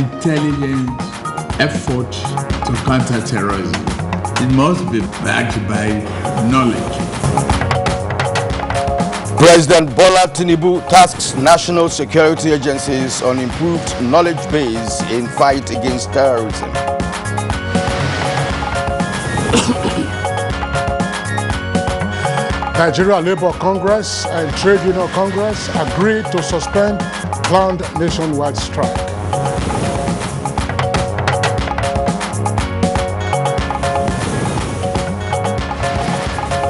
intelligent effort to counter terrorism. It must be backed by knowledge. President Bola Tinubu tasks national security agencies on improved knowledge base in fight against terrorism. Nigeria Labour Congress and Trade Union Congress agreed to suspend planned nationwide strike.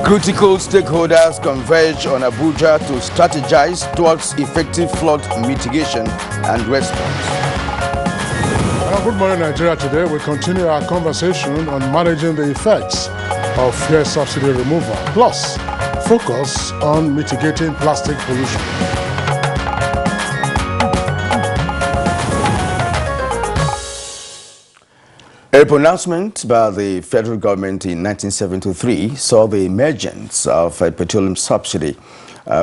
Critical stakeholders converge on Abuja to strategize towards effective flood mitigation and response. Good morning, Nigeria. Today we continue our conversation on managing the effects of fuel subsidy removal, plus focus on mitigating plastic pollution. A pronouncement by the federal government in 1973 saw the emergence of a petroleum subsidy,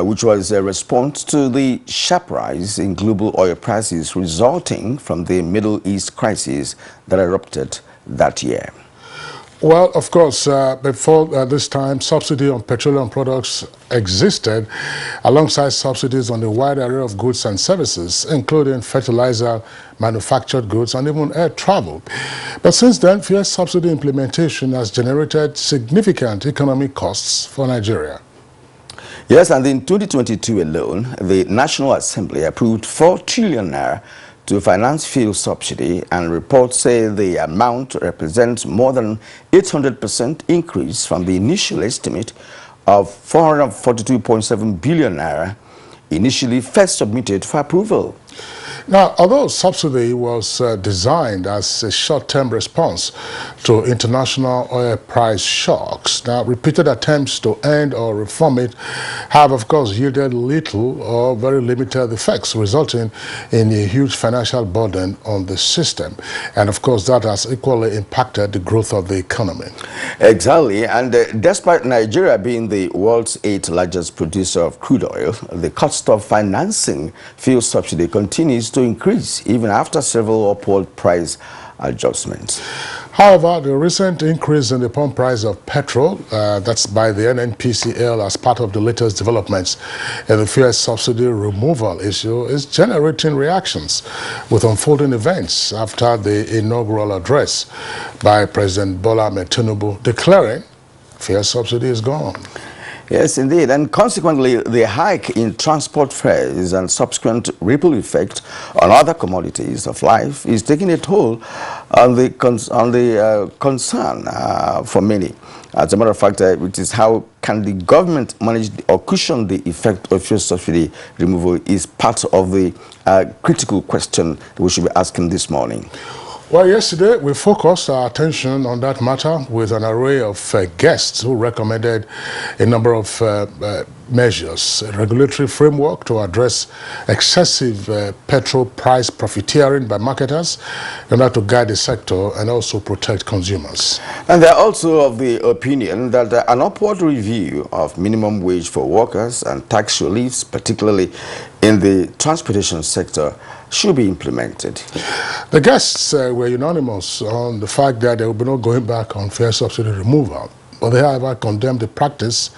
which was a response to the sharp rise in global oil prices resulting from the Middle East crisis that erupted that year. Well, of course, before this time, subsidy on petroleum products existed alongside subsidies on a wide array of goods and services, including fertilizer, manufactured goods, and even air travel. But since then, fuel subsidy implementation has generated significant economic costs for Nigeria. Yes, and in 2022 alone, the National Assembly approved 4 trillion naira to finance fuel subsidy, and reports say the amount represents more than 800% increase from the initial estimate of 442.7 billion naira initially first submitted for approval. Now, although subsidy was designed as a short-term response to international oil price shocks, now repeated attempts to end or reform it have, of course, yielded little or very limited effects, resulting in a huge financial burden on the system. And, of course, that has equally impacted the growth of the economy. Exactly. And despite Nigeria being the world's 8th largest producer of crude oil, the cost of financing fuel subsidy continues to increase even after several upward price adjustments. However, the recent increase in the pump price of petrol, that's by the NNPCL as part of the latest developments in the fuel subsidy removal issue, is generating reactions with unfolding events after the inaugural address by President Bola Tinubu declaring fuel subsidy is gone. Yes, indeed. And consequently, the hike in transport fares and subsequent ripple effect on other commodities of life is taking a toll on the concern for many. As a matter of fact, which is how can the government manage or cushion the effect of fuel subsidy removal is part of the critical question we should be asking this morning. Well, yesterday we focused our attention on that matter with an array of guests who recommended a number of measures, a regulatory framework to address excessive petrol price profiteering by marketers in order to guide the sector and also protect consumers. And they're also of the opinion that an upward review of minimum wage for workers and tax reliefs, particularly in the transportation sector, should be implemented. The guests were unanimous on the fact that there will be no going back on fuel subsidy removal, but they, however, condemned the practice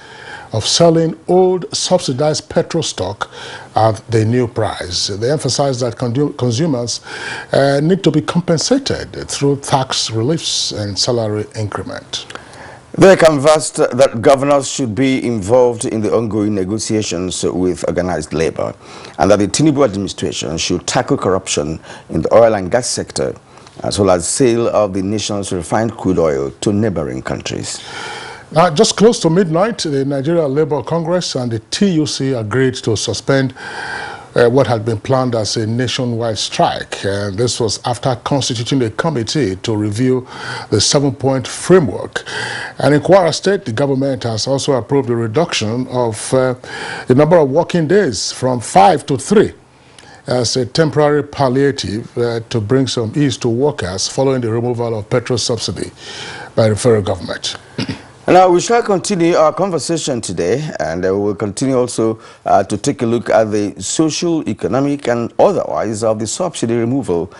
of selling old subsidized petrol stock at the new price. They emphasized that consumers need to be compensated through tax reliefs and salary increment. They canvassed that governors should be involved in the ongoing negotiations with organized labor, and that the Tinubu administration should tackle corruption in the oil and gas sector, as well as sale of the nation's refined crude oil to neighboring countries. Now, just close to midnight, the Nigeria Labour Congress and the TUC agreed to suspend what had been planned as a nationwide strike. This was after constituting a committee to review the 7-point framework. And in Kwara State, the government has also approved a reduction of the number of working days from 5 to 3 as a temporary palliative to bring some ease to workers following the removal of petrol subsidy by the federal government. Now, we shall continue our conversation today, and we will continue also to take a look at the social, economic, and otherwise of the subsidy removal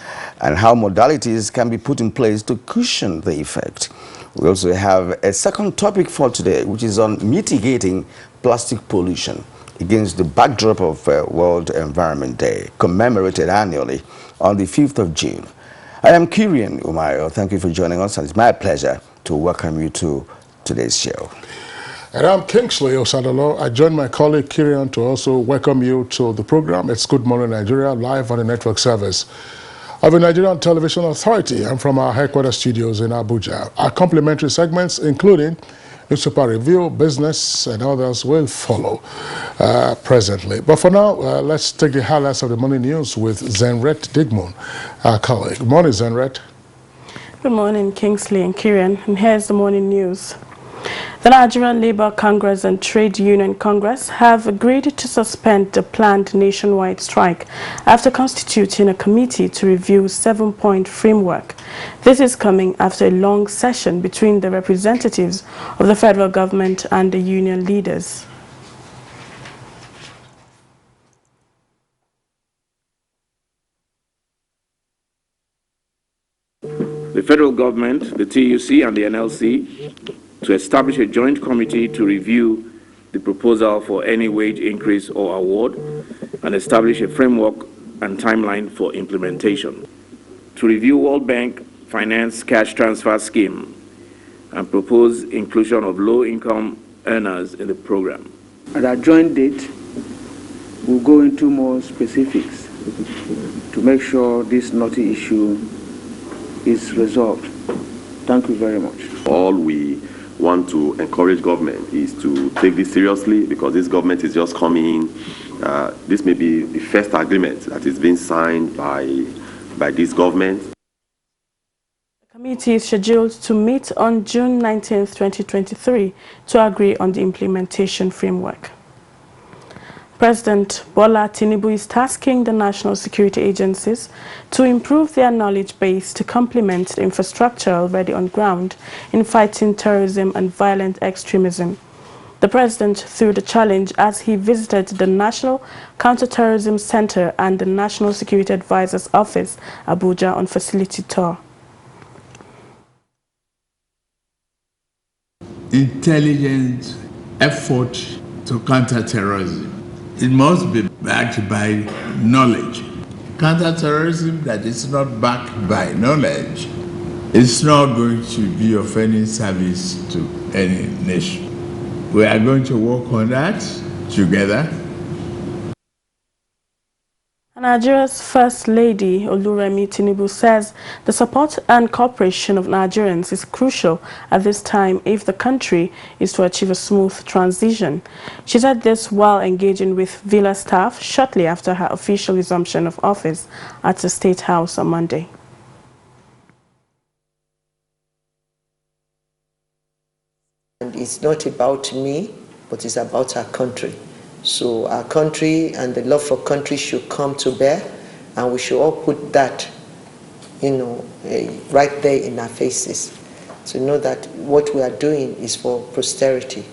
and how modalities can be put in place to cushion the effect. We also have a second topic for today, which is on mitigating plastic pollution against the backdrop of World Environment Day, commemorated annually on the 5th of June. I am Kirian Umayo. Thank you for joining us, and it's my pleasure to welcome you to today's show. And I'm Kingsley Osadolo. I join my colleague Kirian to also welcome you to the program. It's Good Morning Nigeria, live on the network service of the Nigerian Television Authority and from our headquarters studios in Abuja. Our complimentary segments, including newspaper review, business, and others, will follow presently. But for now, let's take the highlights of the morning news with Zenret Digmon, our colleague. Good morning, Zenret. Good morning, Kingsley and Kirian, and here's the morning news. The Nigerian Labour Congress and Trade Union Congress have agreed to suspend the planned nationwide strike after constituting a committee to review 7-point framework. This is coming after a long session between the representatives of the federal government and the union leaders. The federal government, the TUC and the NLC to establish a joint committee to review the proposal for any wage increase or award and establish a framework and timeline for implementation. To review World Bank Finance Cash Transfer Scheme and propose inclusion of low-income earners in the program. At our joint date, we'll go into more specifics to make sure this knotty issue is resolved. Thank you very much. All we want to encourage government is to take this seriously, because this government is just coming. This may be the first agreement that is being signed by this government. The committee is scheduled to meet on June 19, 2023 to agree on the implementation framework. President Bola Tinubu is tasking the national security agencies to improve their knowledge base to complement the infrastructure already on ground in fighting terrorism and violent extremism. The president threw the challenge as he visited the National Counterterrorism Center and the National Security Advisor's Office, Abuja, on facility tour. Intelligent effort to counter terrorism. It must be backed by knowledge. Counter-terrorism that is not backed by knowledge is not going to be of any service to any nation. We are going to work on that together. Nigeria's First Lady, Oluremi Tinubu, says the support and cooperation of Nigerians is crucial at this time if the country is to achieve a smooth transition. She said this while engaging with Villa staff shortly after her official resumption of office at the State House on Monday. And it's not about me, but it's about our country. So our country and the love for country should come to bear, and we should all put that, right there in our faces, to know that what we are doing is for posterity.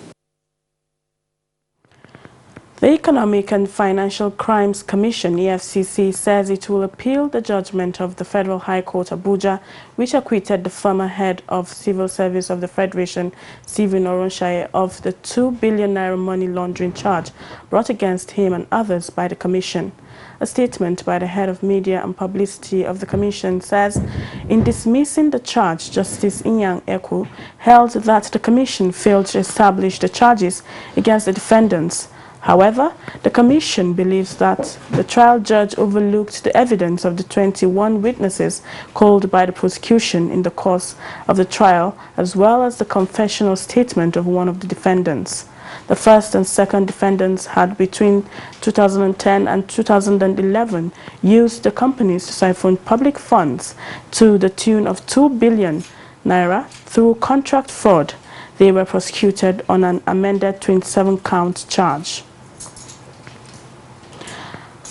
The Economic and Financial Crimes Commission, EFCC, says it will appeal the judgment of the Federal High Court, Abuja, which acquitted the former head of Civil Service of the Federation, Stephen Oronshaye, of the 2 billion naira money laundering charge brought against him and others by the Commission. A statement by the head of media and publicity of the Commission says, in dismissing the charge, Justice Inyang Eku held that the Commission failed to establish the charges against the defendants. However, the Commission believes that the trial judge overlooked the evidence of the 21 witnesses called by the prosecution in the course of the trial, as well as the confessional statement of one of the defendants. The first and second defendants had between 2010 and 2011 used the companies to siphon public funds to the tune of 2 billion naira through contract fraud. They were prosecuted on an amended 27-count charge.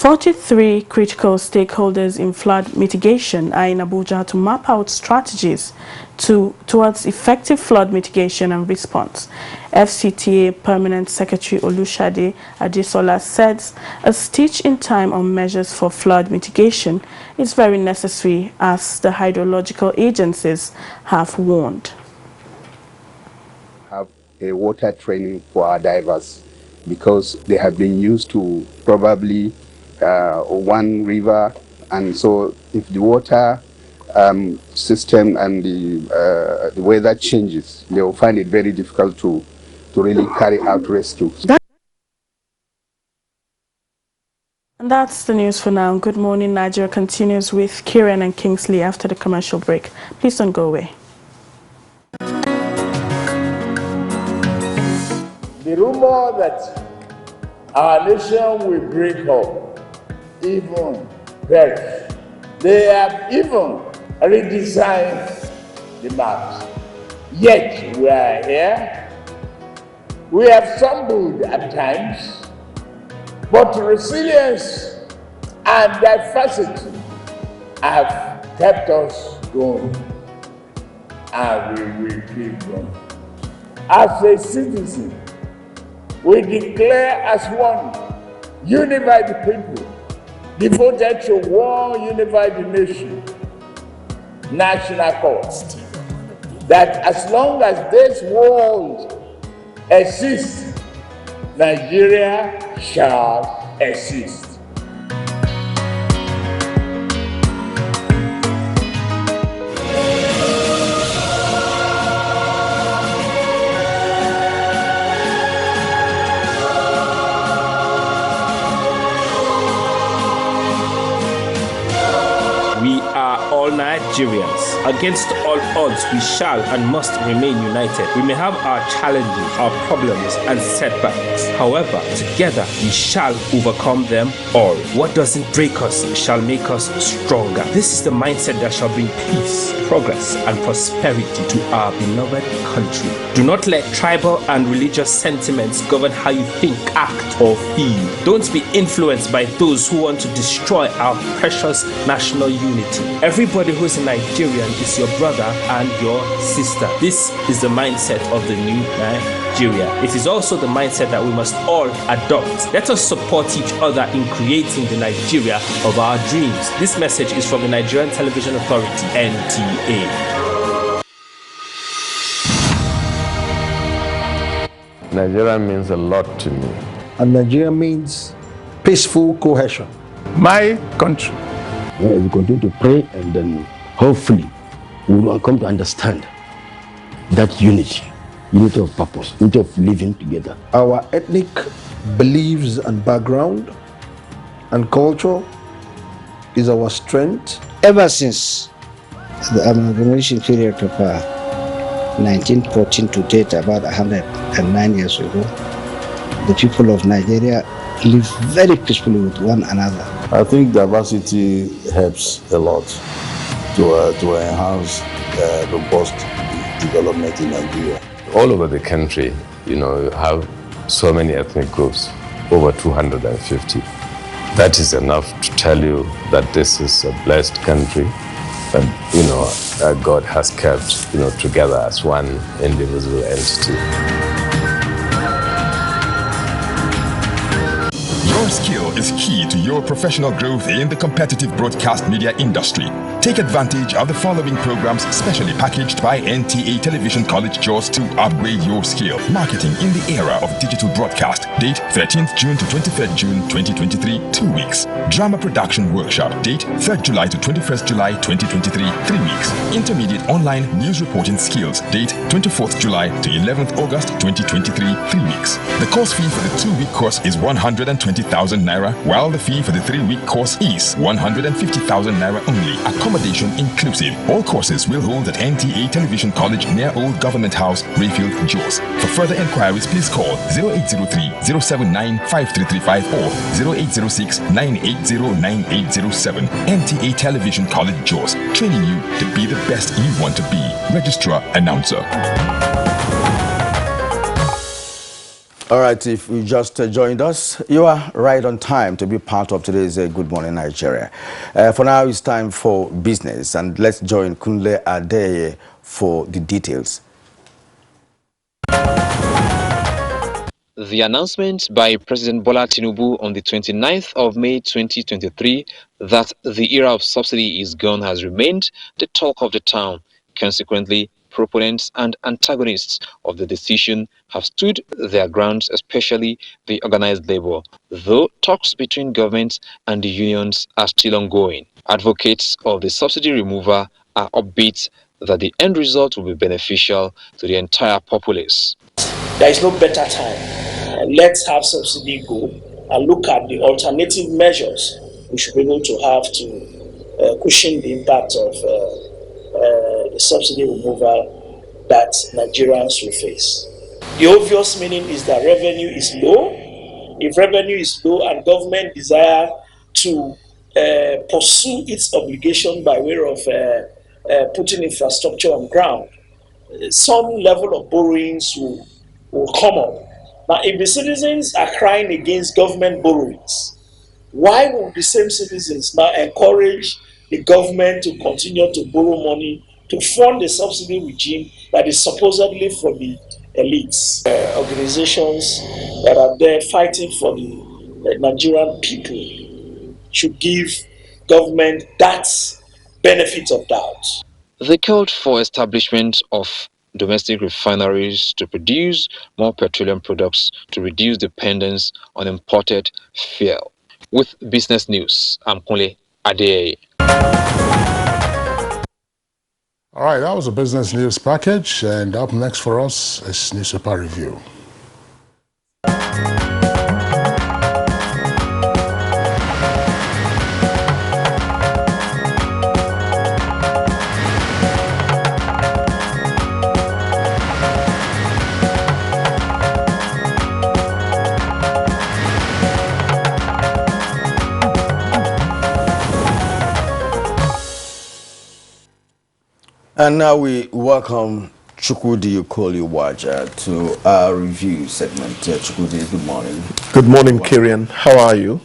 43 critical stakeholders in flood mitigation are in Abuja to map out strategies towards effective flood mitigation and response. FCTA Permanent Secretary Olushade Adesola says a stitch in time on measures for flood mitigation is very necessary, as the hydrological agencies have warned. Have a water training for our divers, because they have been used to probably one river, and so if the water system and the weather changes, they will find it very difficult to really carry out rescue. And that's the news for now. Good Morning Nigeria continues with Kieran and Kingsley after the commercial break. Please don't go away. The rumor that our nation will break up, even perish, they have even redesigned the maps. Yet we are here. We have stumbled at times, but resilience and diversity have kept us going, and we will keep going. As a citizen, we declare as one, unify the people, devoted to one unified nation, national cause, that as long as this world exists, Nigeria shall exist. Nigerians. Against all odds, we shall and must remain united. We may have our challenges, our problems, and setbacks. However, together we shall overcome them all. What doesn't break us shall make us stronger. This is the mindset that shall bring peace, progress, and prosperity to our beloved country. Do not let tribal and religious sentiments govern how you think, act, or feel. Don't be influenced by those who want to destroy our precious national unity. Everybody who is a Nigerian is your brother and your sister. This is the mindset of the new Nigeria. It is also the mindset that we must all adopt. Let us support each other in creating the Nigeria of our dreams. This message is from the Nigerian Television Authority, NTA. Nigeria means a lot to me. And Nigeria means peaceful cohesion. My country. We continue to pray, and then hopefully we will come to understand that unity of purpose, unity of living together. Our ethnic beliefs and background and culture is our strength. Ever since the amalgamation period of 1914 to date, about 109 years ago, the people of Nigeria live very peacefully with one another. I think diversity helps a lot to enhance robust development in Nigeria. All over the country, you have so many ethnic groups, over 250. That is enough to tell you that this is a blessed country, and God has kept, together as one indivisible entity. Your skill is key to your professional growth in the competitive broadcast media industry. Take advantage of the following programs specially packaged by NTA Television College Jos to upgrade your skill. Marketing in the era of digital broadcast. Date 13th June to 23rd June 2023, 2 weeks. Drama production workshop. Date 3rd July to 21st July 2023, 3 weeks. Intermediate online news reporting skills. Date 24th July to 11th August 2023, 3 weeks. The course fee for the 2-week course is 120,000 Naira, while the fee for the 3-week course is 150,000 Naira only. Accommodation inclusive. All courses will hold at NTA Television College near Old Government House, Rayfield, Jos. For further inquiries, please call 0803-079-5335 or 0806-980-9807. NTA Television College, Jos, training you to be the best you want to be. Registrar Announcer. All right, if you just joined us, you are right on time to be part of today's Good Morning Nigeria. For now, it's time for business, and let's join Kunle Adeye for the details. The announcement by President Bola Tinubu on the 29th of May 2023 that the era of subsidy is gone has remained the talk of the town. Consequently, proponents and antagonists of the decision have stood their grounds, especially the organized labor, though talks between government and the unions are still ongoing. Advocates of the subsidy removal are upbeat that the end result will be beneficial to the entire populace. There is no better time. Let's have subsidy go and look at the alternative measures we should be able to have to cushion the impact of the subsidy removal that Nigerians will face. The obvious meaning is that revenue is low. If revenue is low and government desire to pursue its obligation by way of putting infrastructure on ground, some level of borrowings will come up. Now, if the citizens are crying against government borrowings, why would the same citizens now encourage the government to continue to borrow money to fund a subsidy regime that is supposedly for the elites? Organizations that are there fighting for the Nigerian people should give government that benefit of doubt. They called for establishment of domestic refineries to produce more petroleum products to reduce dependence on imported fuel. With business news, I'm Kunle Adeye. All right, that was a business news package, and up next for us is newspaper review. And now we welcome Chukwudi Okoliwaja to our review segment. Chukwudi, good morning. Good morning, Kirian. How are you?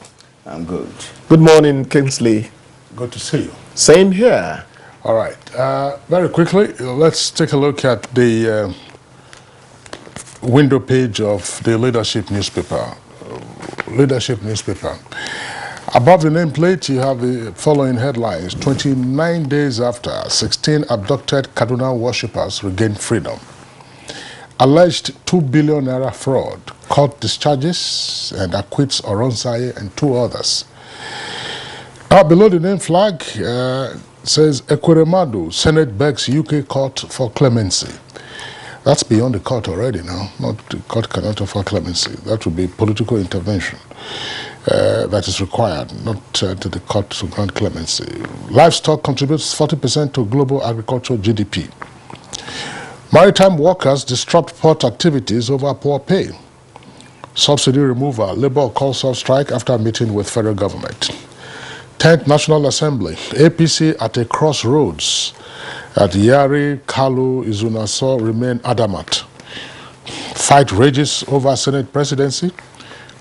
I'm good. Good morning, Kingsley. Good to see you. Same here. All right. Very quickly, let's take a look at the window page of the Leadership newspaper. Above the nameplate, you have the following headlines. 29 days after, 16 abducted Kaduna worshippers regained freedom. Alleged 2 billion naira fraud. Court discharges and acquits Oronsaye and 2 others. Below the name flag says Ekweremadu, Senate begs UK court for clemency. That's beyond the court already now. Not the court cannot offer clemency. That would be political intervention. That is required, not to the court to grant clemency. Livestock contributes 40% to global agricultural GDP. Maritime workers disrupt port activities over poor pay. Subsidy removal, Labour calls off strike after meeting with federal government. 10th National Assembly, APC at a crossroads. At Yari, Kalu, Izunaso remain adamant. Fight rages over Senate presidency.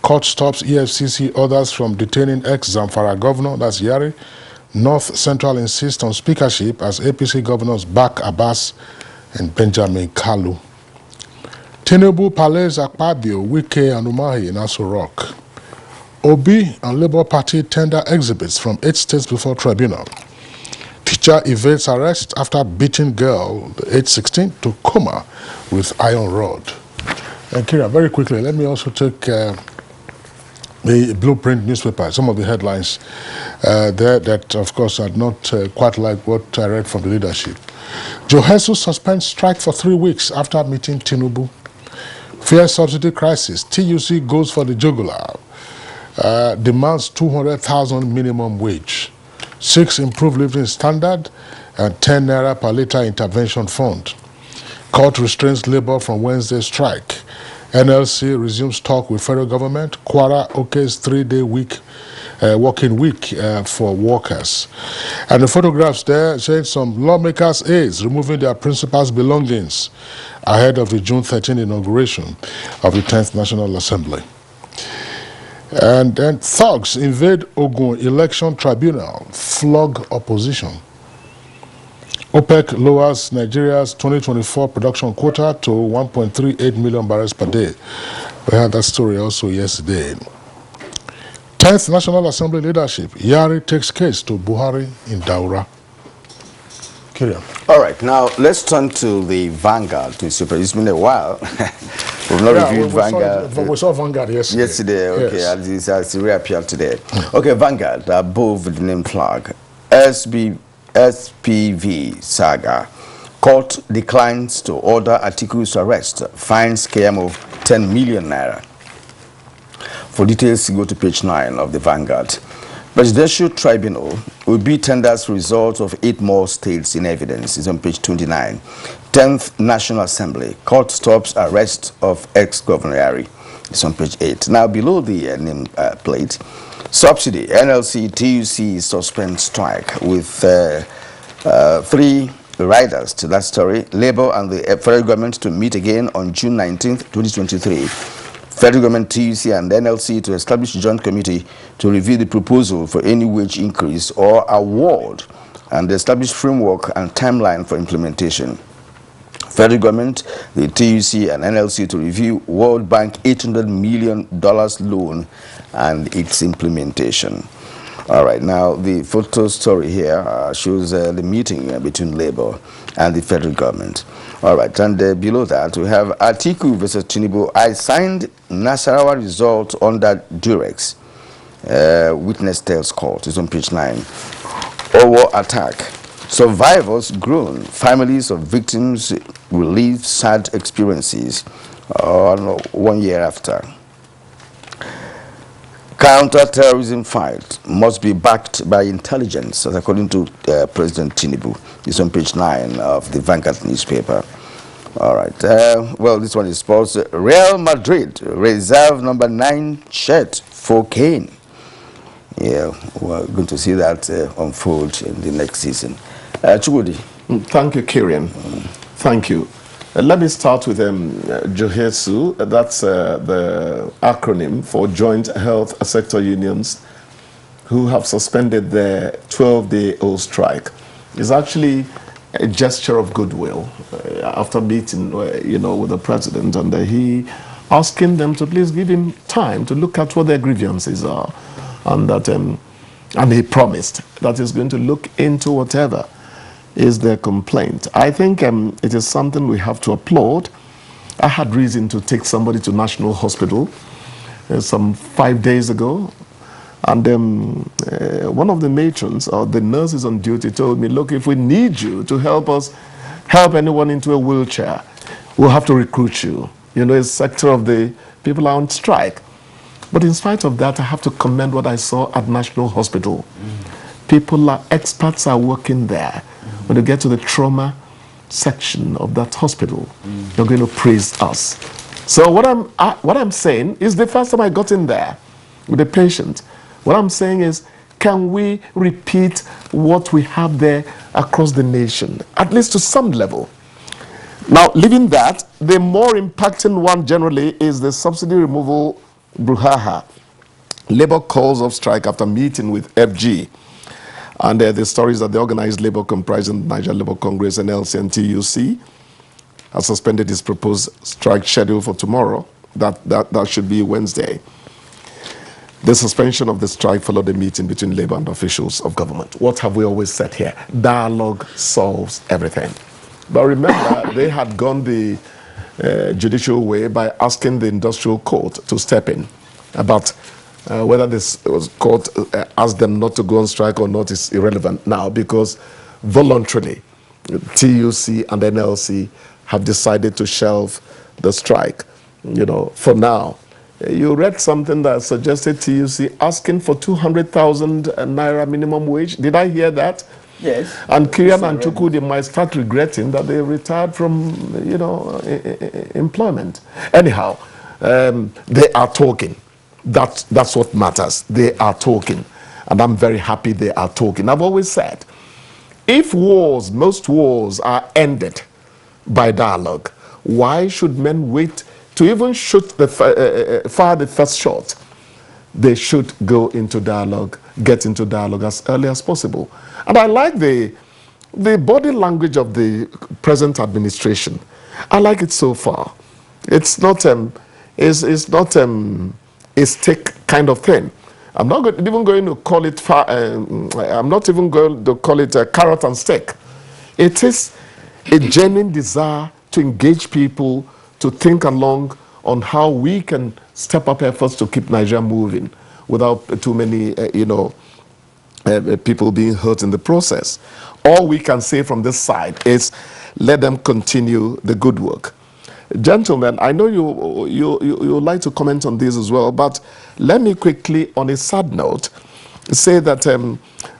Court stops EFCC orders from detaining ex-Zamfara governor, that's Yari. North Central insists on speakership as APC governors back Abbas and Benjamin Kalu. Tinubu Palais Akpabio, Wike and Umahi in Aso Rock. Obi and Labour Party tender exhibits from 8 states before tribunal. Teacher evades arrest after beating girl, age 16, to coma with iron rod. And Kira, very quickly, let me also take the Blueprint newspaper, some of the headlines there that, of course, are not quite like what I read from the Leadership. Joe Jesus suspends strike for 3 weeks after meeting Tinubu. Fair subsidy crisis. TUC goes for the jugular. Demands 200,000 minimum wage. 6 improved living standard and 10 naira per litre intervention fund. Court restrains Labour from Wednesday strike. NLC resumes talk with federal government. Kwara OK's 3-day week working week for workers. And the photographs there showed some lawmakers' aides removing their principals' belongings ahead of the June 13 inauguration of the 10th National Assembly. And then thugs invade Ogun Election Tribunal, flog opposition. OPEC lowers Nigeria's 2024 production quota to 1.38 million barrels per day. We had that story also yesterday. 10th National Assembly leadership, Yari takes case to Buhari in Daura. Carry on. All right, now let's turn to the Vanguard newspaper. It's been a while. We've not reviewed Vanguard. We saw Vanguard yesterday. Yesterday, okay, yes. as it reappeared today. Okay, Vanguard, above the name flag, SPV saga. Court declines to order Atiku's arrest, fines KM of 10 million naira. For details, go to page 9 of the Vanguard. Presidential Tribunal will be tenders results of 8 more states in evidence. It's on page 29. 10th National Assembly. Court stops arrest of ex-Governor Yari. It's on page 8. Now, below the name plate, Subsidy, NLC, TUC suspend strike with 3 riders to that story. Labour and the federal government to meet again on June 19th, 2023. Federal government, TUC and NLC to establish a joint committee to review the proposal for any wage increase or award and establish framework and timeline for implementation. Federal government, the TUC and NLC to review World Bank $800 million loan and its implementation. All right, now the photo story here shows the meeting between Labour and the federal government. All right, and below that we have Atiku versus Tinubu. I signed Nasarawa result under Durex. Witness tells court. It's on page 9. Owo attack. Survivors groan. Families of victims will live sad experiences 1 year after. Counter-terrorism fight must be backed by intelligence, as according to President Tinubu. It's on page 9 of the Vanguard newspaper. All right. Well, this one is sports. Real Madrid reserve number 9 shirt for Kane. Yeah, we're going to see that unfold in the next season. Chugudi. Thank you, Kirian. Thank you. Let me start with JOHESU. That's the acronym for Joint Health Sector Unions, who have suspended their 12-day-old strike. It's actually a gesture of goodwill after meeting, with the president, and he asking them to please give him time to look at what their grievances are, and that, and he promised that he's going to look into whatever is their complaint. I think it is something we have to applaud. I had reason to take somebody to National Hospital some 5 days ago, and one of the matrons or the nurses on duty told me, look, if we need you to help us help anyone into a wheelchair, we'll have to recruit you. A sector of the people are on strike. But in spite of that, I have to commend what I saw at National Hospital. Experts are working there. When you get to the trauma section of that hospital, you're going to praise us. So what I'm saying is, the first time I got in there with the patient, what I'm saying is, can we repeat what we have there across the nation, at least to some level? Now, leaving that, the more impacting one generally is the subsidy removal brouhaha. Labour calls off strike after meeting with FG. And the stories that the organized labor comprising the Nigerian Labour Congress, NLC and TUC has suspended its proposed strike schedule for tomorrow. That should be Wednesday. The suspension of the strike followed a meeting between Labour and officials of government. What have we always said here? Dialogue solves everything. But remember, they had gone the judicial way by asking the industrial court to step in about whether this court asked them not to go on strike or not is irrelevant now, because voluntarily TUC and NLC have decided to shelve the strike, for now. You read something that suggested TUC asking for 200,000 naira minimum wage. Did I hear that? Yes. And Kirian and Chukwudi might start regretting that they retired from, employment. Anyhow, they are talking. That's what matters. They are talking. And I'm very happy they are talking. I've always said, if wars, most wars are ended by dialogue, why should men wait to even shoot fire the first shot? They should go into dialogue, get into dialogue as early as possible. And I like the body language of the present administration. I like it so far. It's not a stick kind of thing. I'm not even going to call it I'm not even going to call it a carrot and stick. It is a genuine desire to engage people, to think along on how we can step up efforts to keep Nigeria moving without too many, people being hurt in the process. All we can say from this side is let them continue the good work. Gentlemen, I know you like to comment on this as well, but let me quickly, on a sad note, say that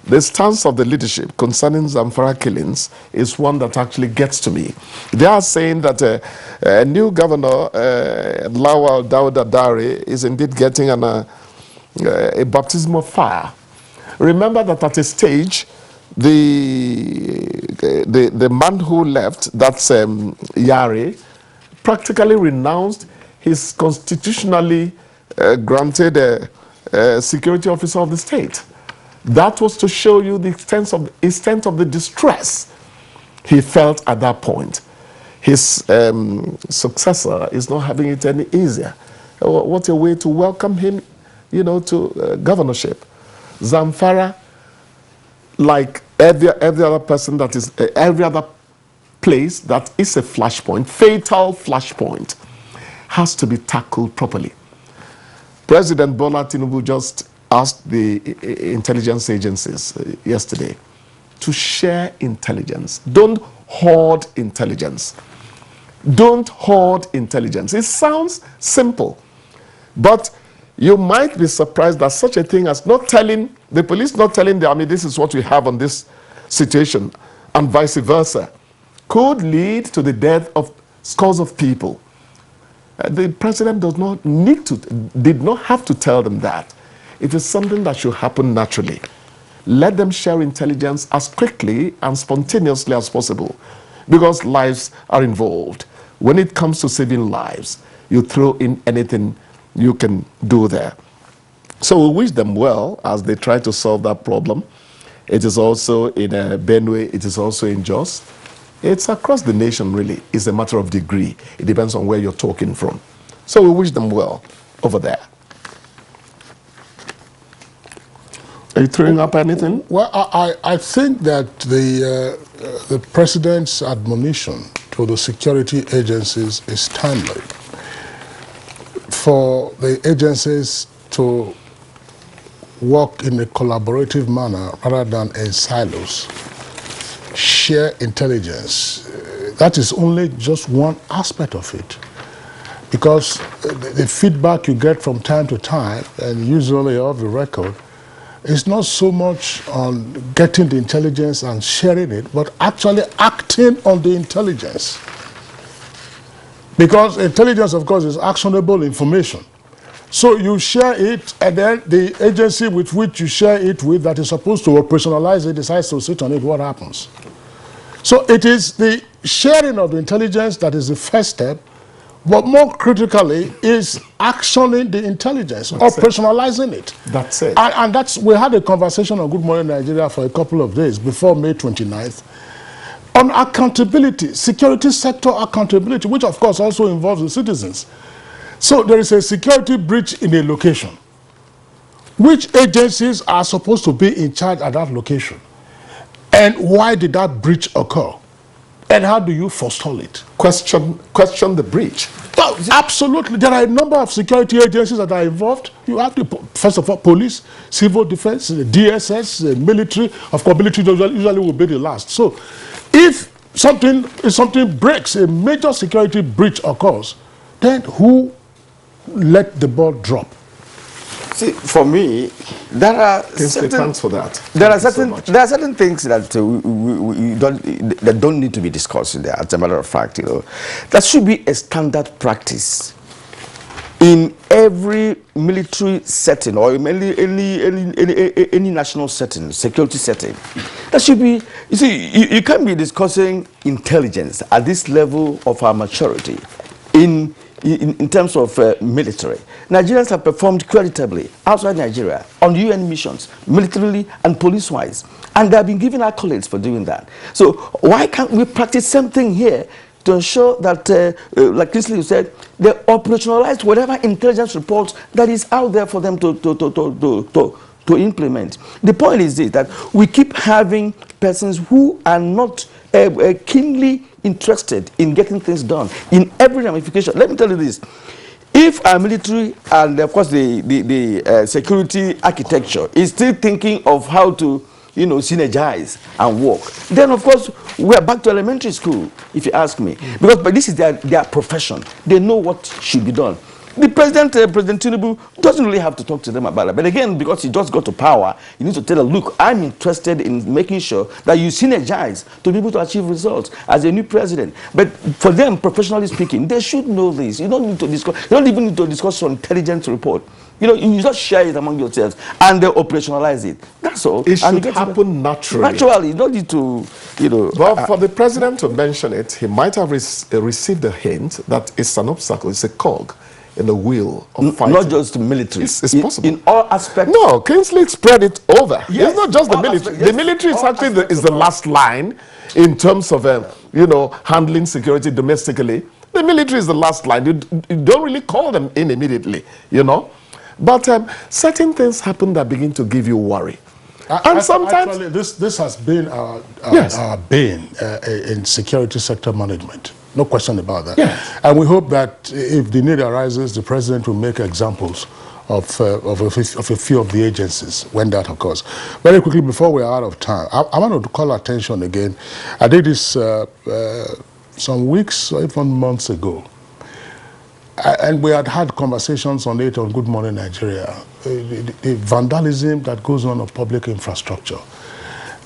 the stance of the leadership concerning Zamfara killings is one that actually gets to me. They are saying that a new governor, Lawal Dawda Dare, is indeed getting a baptism of fire. Remember that at a stage, the man who left, that's Yare, practically renounced his constitutionally granted security officer of the state. That was to show you the extent of the distress he felt at that point. His successor is not having it any easier. What a way to welcome him, to governorship. Zamfara, like every other person that is, every other place that is a flashpoint, fatal flashpoint, has to be tackled properly. President Bola Tinubu just asked the intelligence agencies yesterday to share intelligence. Don't hoard intelligence. Don't hoard intelligence. It sounds simple, but you might be surprised that such a thing as not telling the police, not telling the army, this is what we have on this situation, and vice versa, could lead to the death of scores of people. The president did not have to tell them that. It is something that should happen naturally. Let them share intelligence as quickly and spontaneously as possible, because lives are involved. When it comes to saving lives, you throw in anything you can do there. So we wish them well as they try to solve that problem. It is also in Benue, it is also in Jos. It's across the nation, really. It's a matter of degree. It depends on where you're talking from. So we wish them well over there. Are you throwing up anything? Well, I think that the president's admonition to the security agencies is timely. For the agencies to work in a collaborative manner rather than in silos, share intelligence, that is only just one aspect of it. Because the feedback you get from time to time, and usually off the record, is not so much on getting the intelligence and sharing it, but actually acting on the intelligence. Because intelligence, of course, is actionable information. So you share it, and then the agency with which you share it with that is supposed to operationalize it decides to sit on it, what happens? So it is the sharing of the intelligence that is the first step, but more critically is actioning the intelligence, operationalizing it. That's it. And that's, we had a conversation on Good Morning Nigeria for a couple of days before May 29th on accountability, security sector accountability, which of course also involves the citizens. So there is a security breach in a location. Which agencies are supposed to be in charge at that location? And why did that breach occur? And how do you forestall it? Question the breach. Well, absolutely. There are a number of security agencies that are involved. You have to, first of all, police, civil defense, DSS, military. Of course, military usually will be the last. So if something breaks, a major security breach occurs, then who let the ball drop? See, for me, there are certain things that that don't need to be discussed there. As a matter of fact, that should be a standard practice. in every military setting or in any national setting, security setting. That should be, you see, you can't be discussing intelligence at this level of our maturity in terms of military. Nigerians have performed creditably outside Nigeria on UN missions, militarily and police-wise, and they have been given accolades for doing that. So why can't we practice something here to ensure that, like Kinsley said, they operationalize whatever intelligence reports that is out there for them to implement. The point is this, that we keep having persons who are not keenly interested in getting things done in every ramification. Let me tell you this. If our military and, of course, the security architecture is still thinking of how to, you know, synergize and work, then of course we are back to elementary school, if you ask me. Because but this is their profession. They know what should be done. The president, President Tinubu, doesn't really have to talk to them about it. But again, because he just got to power, you need to tell them, look, I'm interested in making sure that you synergize to be able to achieve results as a new president. But for them, professionally speaking, they should know this. You don't need to discuss, you don't even need to discuss some intelligence report. You know, you just share it among yourselves and they operationalize it. That's all. It should happen naturally. Naturally, you don't need to, you know. But for the president to mention it, he might have received a hint that it's an obstacle, it's a cog in the wheel of fighting. Not just military. It's possible. In all aspects. No, Kinsley spread it over. Yes, it's not just the military. Aspects, yes. The military is actually the last line in terms of, you know, handling security domestically. The military is the last line. You don't really call them in immediately, you know. But certain things happen that begin to give you worry. And sometimes... Actually, this has been our bane in security sector management. No question about that. Yes. And we hope that if the need arises, the president will make examples of a few of the agencies when that occurs. Very quickly, before we are out of time, I want to call attention again. I did this some weeks or even months ago. And we had conversations on it on Good Morning Nigeria. The vandalism that goes on of public infrastructure.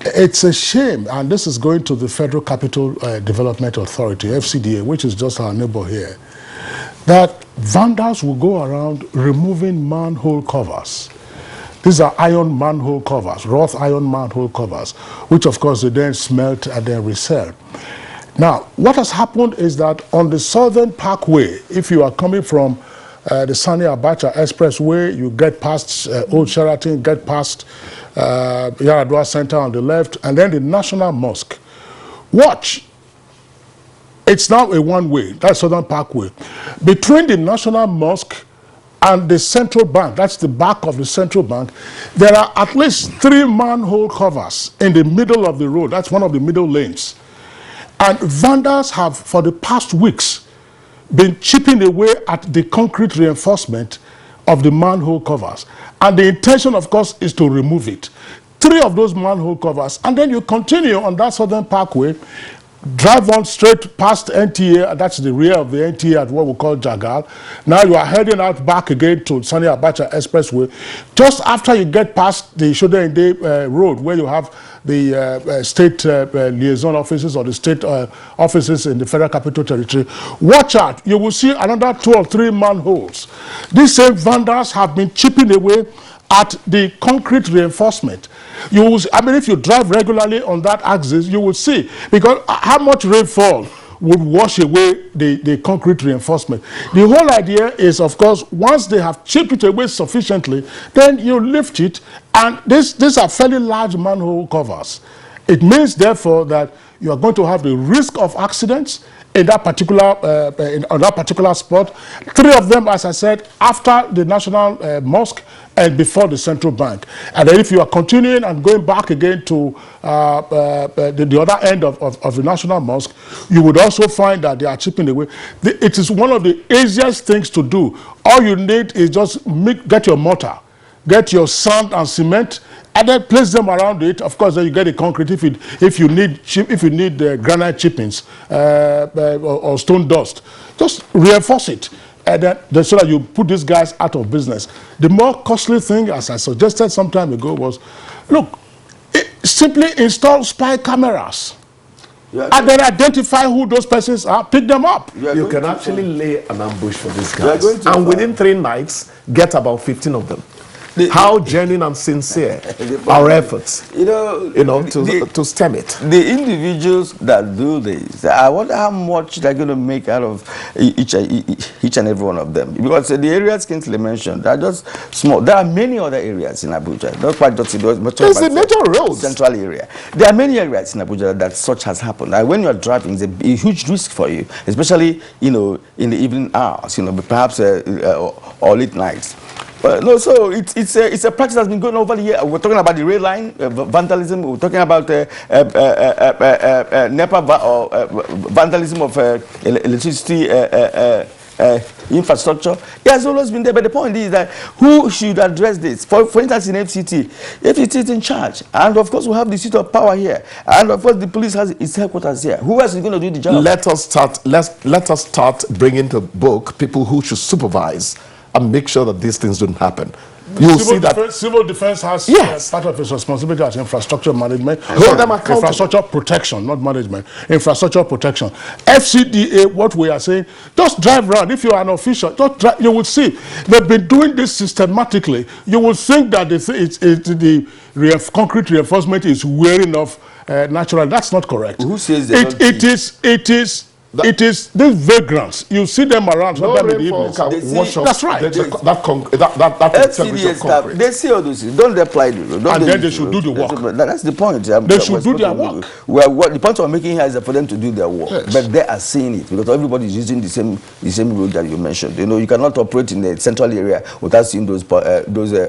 It's a shame, and this is going to the Federal Capital Development Authority, FCDA, which is just our neighbor here, that vandals will go around removing manhole covers. These are iron manhole covers, wrought iron manhole covers, which of course they then smelt and then resell. Now, what has happened is that on the Southern Parkway, if you are coming from the Sani Abacha Expressway, you get past Old Sheraton, get past Yaradua Center on the left, and then the National Mosque. Watch. It's now a one-way, that's Southern Parkway. Between the National Mosque and the Central Bank, that's the back of the Central Bank, there are at least 3 manhole covers in the middle of the road. That's one of the middle lanes. And vandals have, for the past weeks, been chipping away at the concrete reinforcement of the manhole covers. And the intention, of course, is to remove it. 3 of those manhole covers, and then you continue on that Southern Parkway, drive on straight past NTA, that's the rear of the NTA at what we call Jagal. Now you are heading out back again to Sani Abacha Expressway. Just after you get past the Shodeinde Road, where you have the state liaison offices or the state offices in the Federal Capital Territory, watch out, you will see another 2 or 3 manholes. These same vandals have been chipping away at the concrete reinforcement. You will, I mean, if you drive regularly on that axis, you will see, because how much rainfall would wash away the concrete reinforcement. The whole idea is, of course, once they have chipped it away sufficiently, then you lift it, and these are fairly large manhole covers. It means, therefore, that you are going to have the risk of accidents in that particular on that particular spot. 3 of them, as I said, after the National Mosque and before the Central Bank. And then if you are continuing and going back again to the other end of the National Mosque, you would also find that they are chipping away. It is one of the easiest things to do. All you need is just get your mortar, get your sand and cement, and then place them around it. Of course, then you get the concrete if you need granite chippings or stone dust. Just reinforce it, and then so that you put these guys out of business. The more costly thing, as I suggested some time ago, was, look, simply install spy cameras. and then identify who those persons are, pick them up. You can actually lay an ambush for these guys, and within 3 nights, get about 15 of them. How genuine and sincere our efforts, to stem it. The individuals that do this, I wonder how much they're going to make out of each and every one of them. Because the areas Kingsley mentioned are just small. There are many other areas in Abuja, not quite just in the major roads, central area. There are many areas in Abuja that such has happened. And when you're driving, it's a huge risk for you, especially in the evening hours, perhaps or late nights. No, so it's a practice that's been going on over the year. We're talking about the rail line vandalism. We're talking about NEPA vandalism of electricity infrastructure. It has always been there. But the point is that who should address this? For instance, in FCT is in charge, and of course we have the seat of power here, and of course the police has its headquarters here. Who else is going to do the job? Let us start bringing to book people who should supervise and make sure that these things don't happen. You'll see that civil defense has part of its responsibility as infrastructure management. Hold them accountable. Infrastructure protection, not management. Infrastructure protection. FCDA, what we are saying, just drive around. If you are an official, just drive, you will see they've been doing this systematically. You will think that the concrete reinforcement is wearing off naturally. That's not correct. Who says it is these vagrants. You see them around sometime in the evening. That's right. That staff, they see all those things. Don't apply it. And then they should do the work. That's the point. They should do their work. Well, what the point I'm making here is for them to do their work. Yes. But they are seeing it because everybody is using the same road that you mentioned. You cannot operate in the central area without seeing those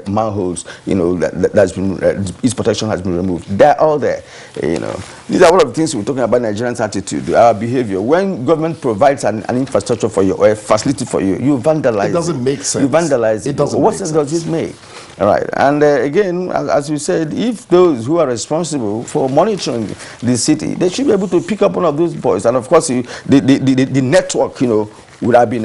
manholes. That's been its protection has been removed. They're all there. These are one of the things we're talking about. Nigerians' attitude, our behavior. When government provides an infrastructure for you or a facility for you, you vandalize it. It doesn't make sense. You vandalize it. What sense does it make? All right. And again, as we said, if those who are responsible for monitoring the city, they should be able to pick up one of those boys. And of course, the network, would have been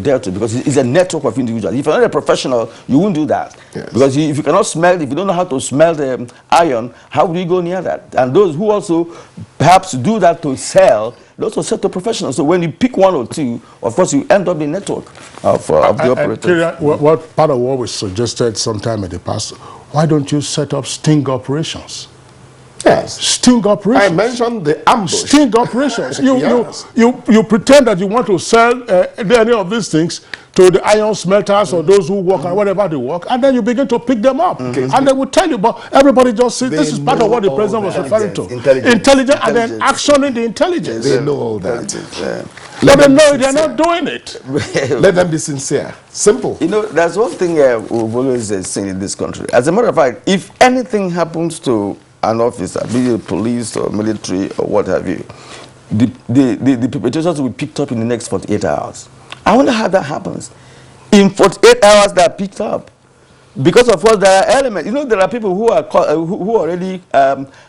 dealt with, because it's a network of individuals. If you're not a professional, you won't do that. Yes. Because if you cannot smell, if you don't know how to smell the iron, how do you go near that? And those who also perhaps do that to sell, they also sell to professionals. So when you pick one or two, of course, you end up in network of the operators. What part of what we suggested sometime in the past, why don't you set up sting operations? Yes. Sting operations. I mentioned the ambush. Sting operations. Yes. You pretend that you want to sell any of these things to the iron smelters or those who work and whatever they work, and then you begin to pick them up. And they will tell you, but everybody just says this is part of what the president was referring to. Intelligence, and then actioning the intelligence. They know all that. Let them know they're not doing it. Let them be sincere. Simple. There's one thing we've always seen in this country. As a matter of fact, if anything happens to an officer, be it police or military or what have you, the perpetrators will be picked up in the next 48 hours. I wonder how that happens. In 48 hours, they are picked up. Because of what there are elements. There are people who are already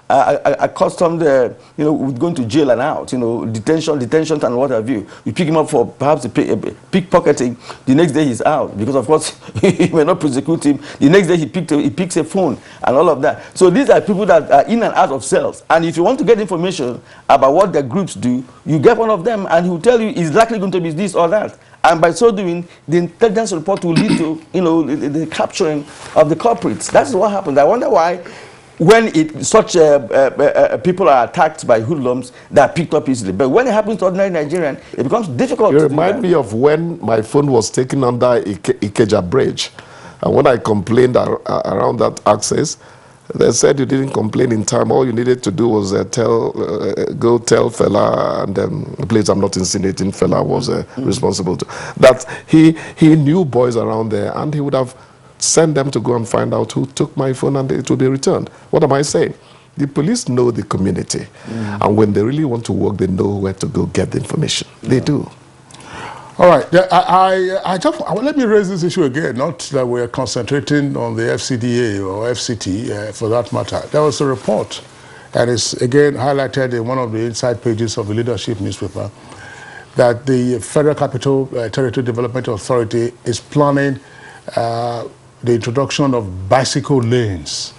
accustomed, with going to jail and out, detention and what have you. You pick him up for perhaps a pickpocketing, the next day he's out. Because of course, you may not prosecute him. The next day he picks a phone and all of that. So these are people that are in and out of cells. And if you want to get information about what their groups do, you get one of them and he will tell you it's likely going to be this or that. And by so doing, the intelligence report will lead to, the capturing of the culprits. That's what happens. I wonder why, when such people are attacked by hoodlums, they are picked up easily. But when it happens to ordinary Nigerian, it becomes difficult to do that. You remind me of when my phone was taken under Ikeja Bridge. And when I complained around that access, they said you didn't complain in time. All you needed to do was go tell fella, and please, I'm not insinuating fella was responsible to that. He knew boys around there, and he would have sent them to go and find out who took my phone, and it would be returned. What am I saying? The police know the community, and when they really want to work, they know where to go get the information. They do. All right, let me raise this issue again, not that we're concentrating on the FCDA or FCT for that matter. There was a report, and it's again highlighted in one of the inside pages of the Leadership newspaper, that the Federal Capital Territory Development Authority is planning the introduction of bicycle lanes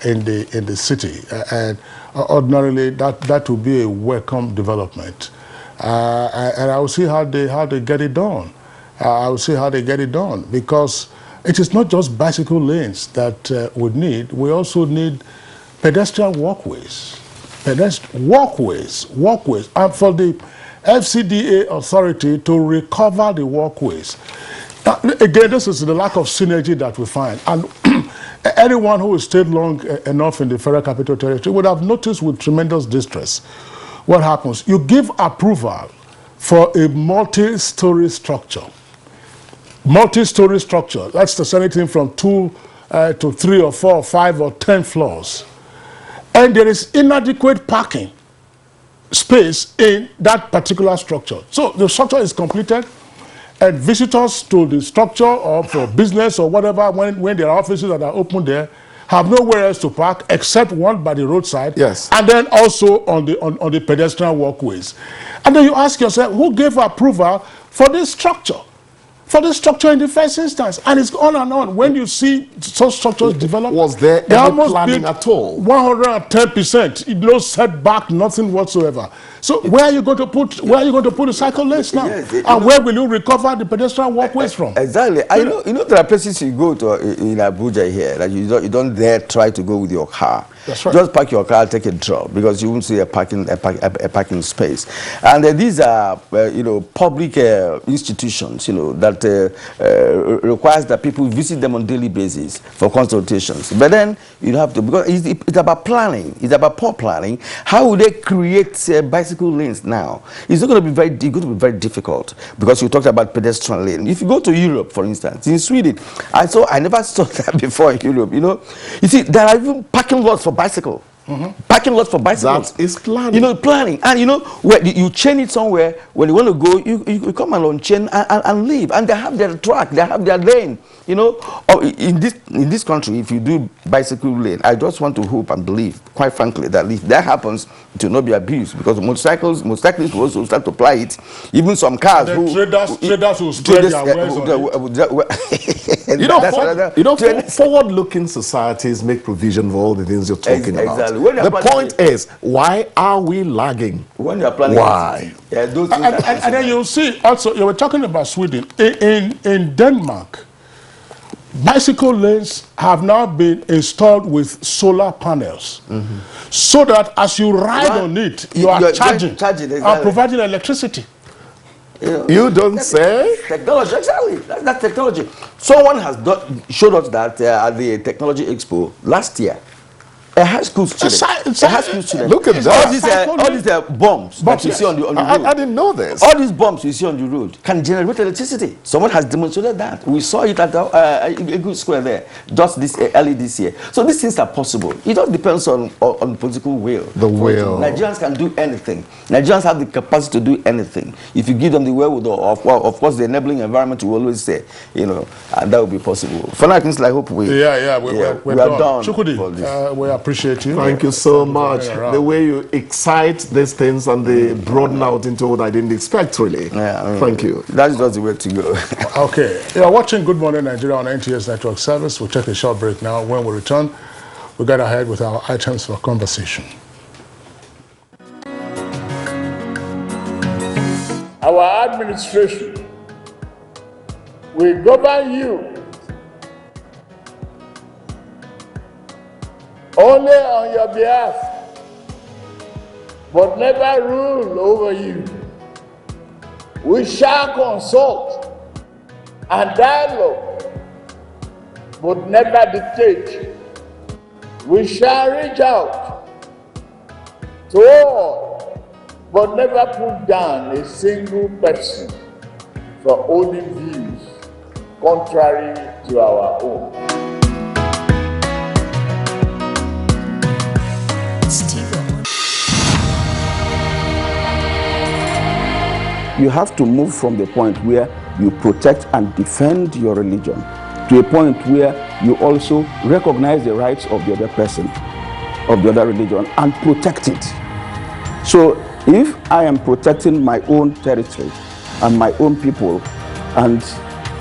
in the city, and ordinarily that would be a welcome development. And I will see how they get it done. I will see how they get it done, because it is not just bicycle lanes that we need. We also need pedestrian walkways, walkways, and for the FCDA authority to recover the walkways. Again, this is the lack of synergy that we find. And anyone who has stayed long enough in the Federal Capital Territory would have noticed with tremendous distress what happens. You give approval for a multi-story structure. Multi-story structure, that's anything from 2 to 3 or 4 or 5 or 10 floors. And there is inadequate parking space in that particular structure. So the structure is completed, and visitors to the structure or for business or whatever, when there are offices that are open there, have nowhere else to park except one by the roadside, yes, and then also on the pedestrian walkways. And then you ask yourself, who gave approval for this structure? For the structure in the first instance, and it's on and on. When you see such structures develop, was there any planning at all? 110%, no setback, nothing whatsoever. So where are you going to put the cycle lanes now? Yes, and where will you recover the pedestrian walkways from? Exactly. I know. You know, there are places you go to in Abuja here that you don't dare try to go with your car. That's right. Just park your car, take a drop, because you won't see a parking space. And these are public institutions, that requires that people visit them on daily basis for consultations. But then you have to, because it's about planning. It's about poor planning. How would they create bicycle lanes now? It's not going to be very difficult, because you talked about pedestrian lane. If you go to Europe, for instance, in Sweden, I never saw that before in Europe. You see, there are even parking lots for bicycle. Parking lot for bicycles. That is planning. Planning. And where you chain it somewhere, when you want to go, you come and unchain and leave. And they have their track, they have their lane. In this country, if you do bicycle lane, I just want to hope and believe, quite frankly, that if that happens, it will not be abused, because motorcyclists will also start to apply it. Even some cars traders will spread their wares. Forward-looking societies make provision for all the things you're talking about. Exactly. The point is, why are we lagging? When you're planning, why? Yeah, and then you'll see also, you were talking about Sweden. In Denmark, bicycle lanes have now been installed with solar panels, so that as you ride on it, you're charging and providing electricity. You don't say? Technology, exactly. That's technology. Someone has showed us that at the Technology Expo last year. A high school student. Look at that. All these bombs that you see on the road. I didn't know this. All these bombs you see on the road can generate electricity. Someone has demonstrated that. We saw it at a good square there, just early this year. So these things are possible. It all depends on political will. The will. Nigerians can do anything. Nigerians have the capacity to do anything. If you give them the wherewithal, of course, the enabling environment, we always say, and that will be possible. For now, I hope we are done. Chukudi, we appreciate you. Thank you so much. The way you excite these things and they broaden out into what I didn't expect, really. Yeah, thank you. That's just the way to go. Okay. You are watching Good Morning Nigeria on NTA's network service. We'll take a short break now. When we return, we'll get ahead with our items for conversation. Our administration will govern you only on your behalf, but never rule over you. We shall consult and dialogue, but never dictate. We shall reach out to all, but never put down a single person for holding views contrary to our own. You have to move from the point where you protect and defend your religion to a point where you also recognize the rights of the other person, of the other religion, and protect it. So if I am protecting my own territory and my own people and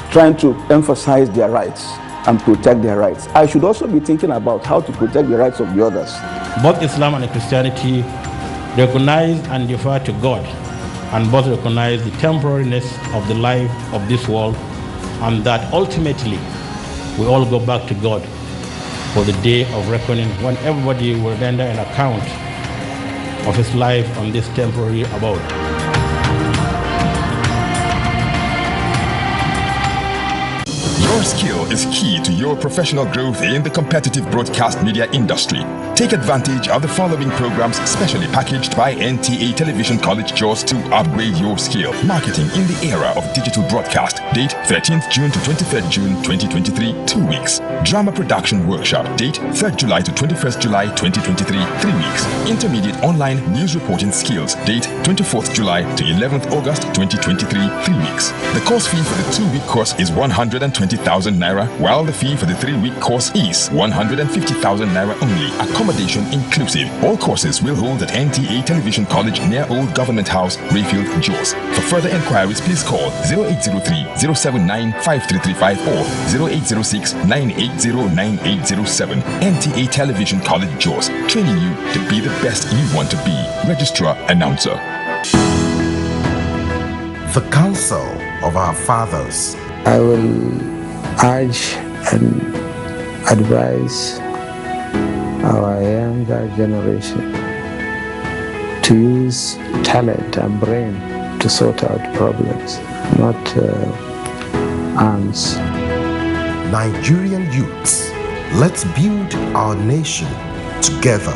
trying to emphasize their rights, and protect their rights. I should also be thinking about how to protect the rights of the others. Both Islam and Christianity recognize and defer to God, and both recognize the temporariness of the life of this world, and that ultimately we all go back to God for the day of reckoning, when everybody will render an account of his life on this temporary abode. Your skill is key to your professional growth in the competitive broadcast media industry. Take advantage of the following programs specially packaged by NTA Television College Jos to upgrade your skill. Marketing in the era of digital broadcast. Date 13th June to 23rd June 2023, 2 weeks. Drama production workshop. Date 3rd July to 21st July 2023, 3 weeks. Intermediate online news reporting skills. Date 24th July to 11th August 2023, 3 weeks. The course fee for the 2-week course is 120,000 naira, while the fee for the 3-week course is 150,000 naira only. Accommodation inclusive. All courses will hold at NTA Television College near Old Government House, Rayfield, Jos. For further inquiries, please call 0803-079-5335 or 0806-980-9807. NTA Television College, Jos, training you to be the best you want to be. Registrar Announcer. The Council of Our Fathers. I will urge and advise our younger generation to use talent and brain to sort out problems, not arms. Nigerian youths, let's build our nation together.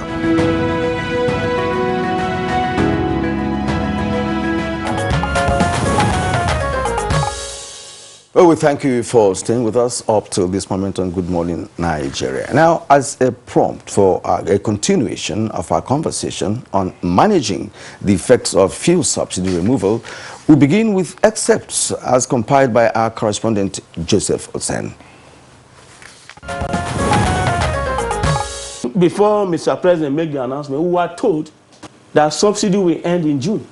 Well, we thank you for staying with us up till this moment on Good Morning Nigeria. Now, as a prompt for a continuation of our conversation on managing the effects of fuel subsidy removal, we begin with excerpts as compiled by our correspondent Joseph Osen. Before Mr. President made the announcement, we were told that subsidy will end in June,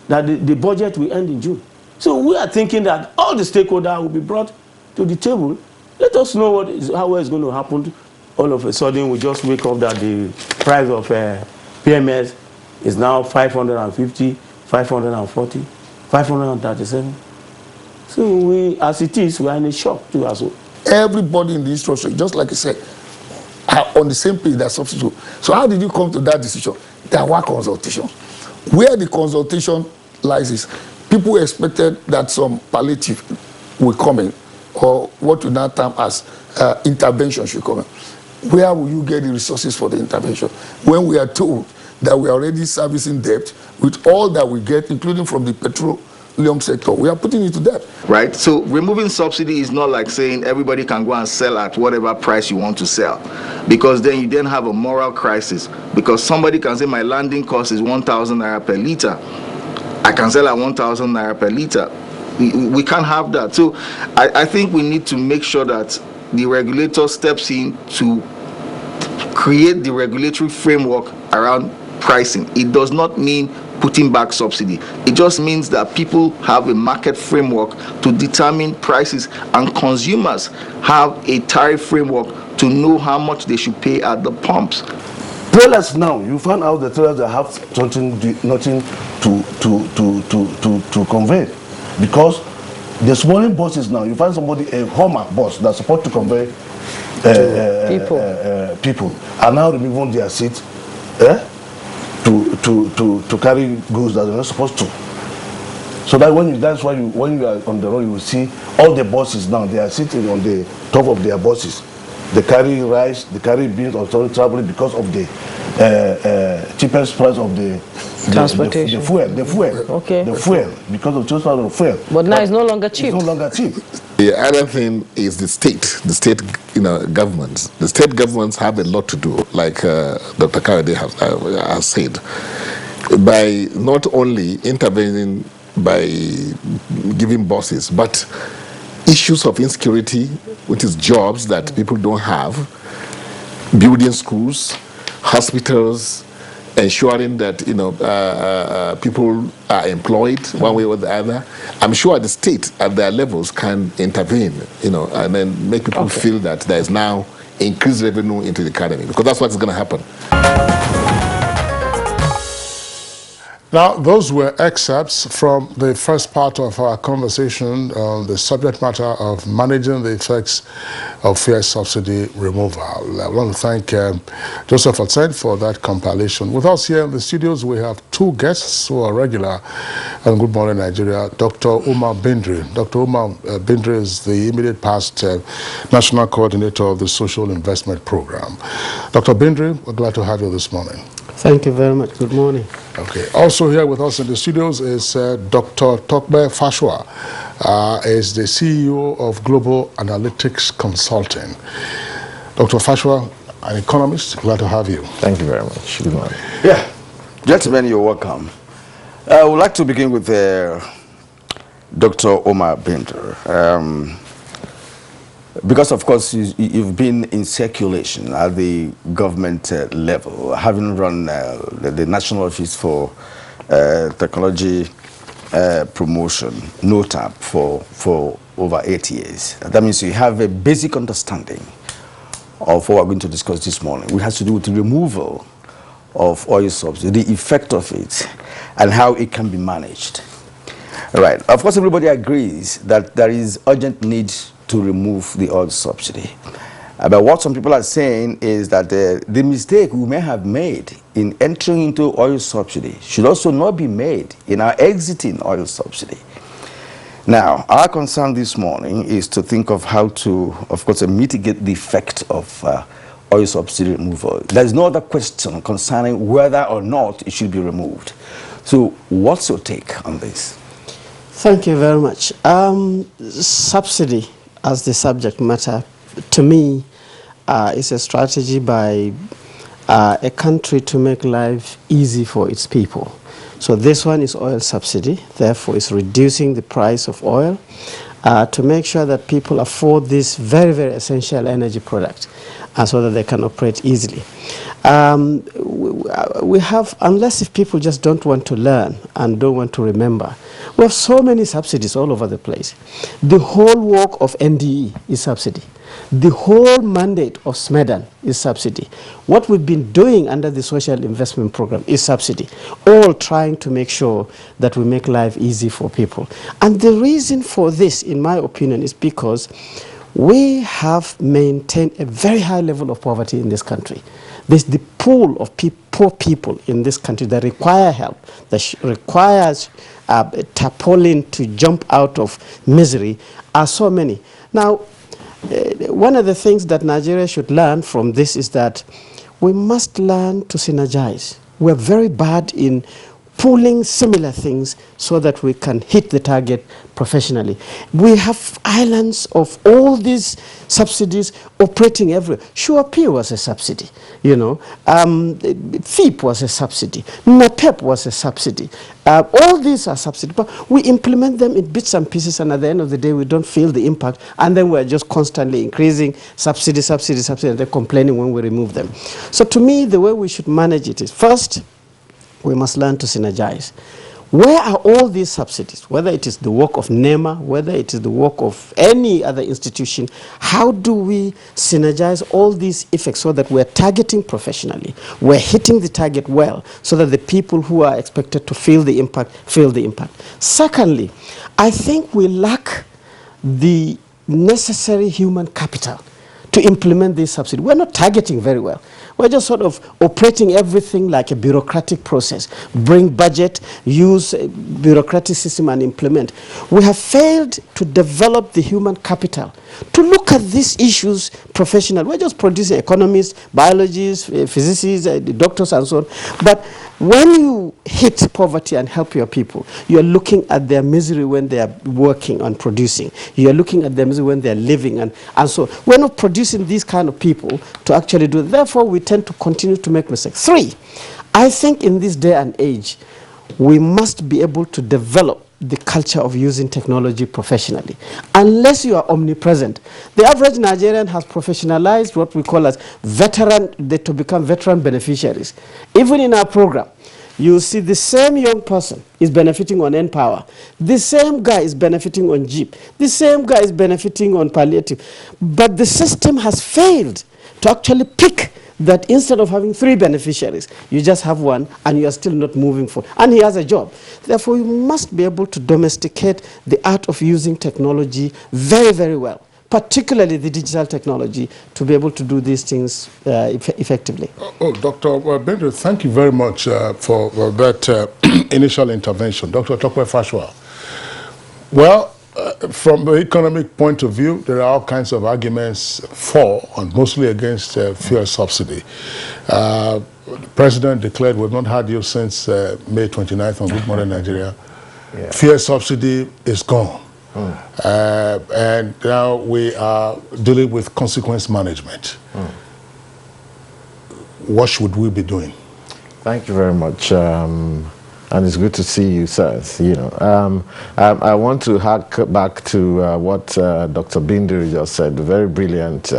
that the budget will end in June. So we are thinking that all the stakeholders will be brought to the table. Let us know how it's going to happen. All of a sudden, we just wake up that the price of PMS is now 550, 540, 537. So we, as it is, we are in a shock too as well. Everybody in the industry, just like you said, are on the same page that subsidy. So how did you come to that decision? There were consultations. Where the consultation lies is, people expected that some palliative will come in, or what we now term as intervention should come in. Where will you get the resources for the intervention when we are told that we are already servicing debt with all that we get, including from the petroleum sector? We are putting it to debt. Right? So removing subsidy is not like saying everybody can go and sell at whatever price you want to sell, because then you then have a moral crisis, because somebody can say my landing cost is 1,000 naira per liter. I can sell at 1,000 naira per liter. We can't have that. So I think we need to make sure that the regulator steps in to create the regulatory framework around pricing. It does not mean putting back subsidy. It just means that people have a market framework to determine prices, and consumers have a tariff framework to know how much they should pay at the pumps. Trailers now, you find out the trailers that have nothing to convey, because the smaller buses now, you find somebody, a Hummer bus that's supposed to convey people are now removing their seats to carry goods that they're not supposed to. So that when you are on the road, you will see all the buses now, they are sitting on the top of their buses. They carry rice, they carry beans, or traveling because of the cheapest price of the transportation. The fuel. Okay. The fuel, because of cheapest price of fuel. But now it's no longer cheap. It's no longer cheap. The other thing is the state governments. The state governments have a lot to do, like Dr. Kayode has said, by not only intervening by giving buses, but issues of insecurity, which is jobs that people don't have, building schools, hospitals, ensuring that people are employed one way or the other. I'm sure the state at their levels can intervene, and then make people feel that there is now increased revenue into the economy, because that's what's going to happen. Now, those were excerpts from the first part of our conversation on the subject matter of managing the effects of fuel subsidy removal. I want to thank Joseph Atsen for that compilation. With us here in the studios, we have two guests who are regular on Good Morning Nigeria, Dr. Umar Bindri. Dr. Umar Bindri is the immediate past National Coordinator of the Social Investment Program. Dr. Bindri, we're glad to have you this morning. Thank you very much. Good morning. Okay. Also here with us in the studios is Dr. Tokbe Fashwa, is the CEO of Global Analytics Consulting. Dr. Fashwa, an economist, glad to have you. Thank you very much. Good morning. Yeah. Gentlemen, you're welcome. I would like to begin with Dr. Omar Binder. Because, of course, you've been in circulation at the government level, having run the National Office for Technology Promotion, NOTAP, for over 8 years. That means you have a basic understanding of what we're going to discuss this morning, which has to do with the removal of oil subsidy, the effect of it, and how it can be managed. Right. Of course, everybody agrees that there is urgent need to remove the oil subsidy. But what some people are saying is that the mistake we may have made in entering into oil subsidy should also not be made in our exiting oil subsidy. Now, our concern this morning is to think of how to, of course, mitigate the effect of oil subsidy removal. There's no other question concerning whether or not it should be removed. So what's your take on this? Thank you very much. Subsidy as the subject matter, to me, is a strategy by a country to make life easy for its people. So this one is oil subsidy, therefore it's reducing the price of oil to make sure that people afford this very, very essential energy product so that they can operate easily. We have, unless if people just don't want to learn and don't want to remember, we have so many subsidies all over the place. The whole work of NDE is subsidy. The whole mandate of SMEDAN is subsidy. What we've been doing under the Social Investment Program is subsidy, all trying to make sure that we make life easy for people. And the reason for this, in my opinion, is because we have maintained a very high level of poverty in this country. There's the pool of poor people in this country that require help, that requires tarpaulin to jump out of misery, are so many. Now, one of the things that Nigeria should learn from this is that we must learn to synergize. We're very bad in pooling similar things so that we can hit the target professionally. We have islands of all these subsidies operating everywhere. Sure P was a subsidy, FIP was a subsidy, NAPEP was a subsidy. All these are subsidies, but we implement them in bits and pieces, and at the end of the day, we don't feel the impact, and then we're just constantly increasing subsidy, and they're complaining when we remove them. So to me, the way we should manage it is, first, we must learn to synergize. Where are all these subsidies? Whether it is the work of NEMA, whether it is the work of any other institution, how do we synergize all these effects so that we're targeting professionally, we're hitting the target well, so that the people who are expected to feel the impact, feel the impact. Secondly, I think we lack the necessary human capital to implement this subsidy. We're not targeting very well. We're just sort of operating everything like a bureaucratic process. Bring budget, use a bureaucratic system and implement. We have failed to develop the human capital to look at these issues professionally. We're just producing economists, biologists, physicists, doctors and so on. But when you hit poverty and help your people, you're looking at their misery when they are working and producing. You're looking at their misery when they're living. And so we're not producing these kind of people to actually do it. Therefore, we tend to continue to make mistakes. 3, I think in this day and age, we must be able to develop the culture of using technology professionally. Unless you are omnipresent. The average Nigerian has professionalized what we call as to become veteran beneficiaries. Even in our program, you see the same young person is benefiting on N-Power. The same guy is benefiting on Jeep. The same guy is benefiting on palliative. But the system has failed to actually pick that instead of having 3 beneficiaries, you just have 1 and you are still not moving forward. And he has a job. Therefore, you must be able to domesticate the art of using technology very, very well, particularly the digital technology, to be able to do these things effectively. Dr. Bender, thank you very much for that initial intervention. Dr. Tokwe Fashwa. Well, from the economic point of view, there are all kinds of arguments for and mostly against fuel subsidy. The President declared, we've not had you since May 29th on Good Morning Nigeria. Yeah. Fuel subsidy is gone. And now we are dealing with consequence management. What should we be doing? Thank you very much. And it's good to see you, sir. I want to hark back to what Dr. Binder just said, a very brilliant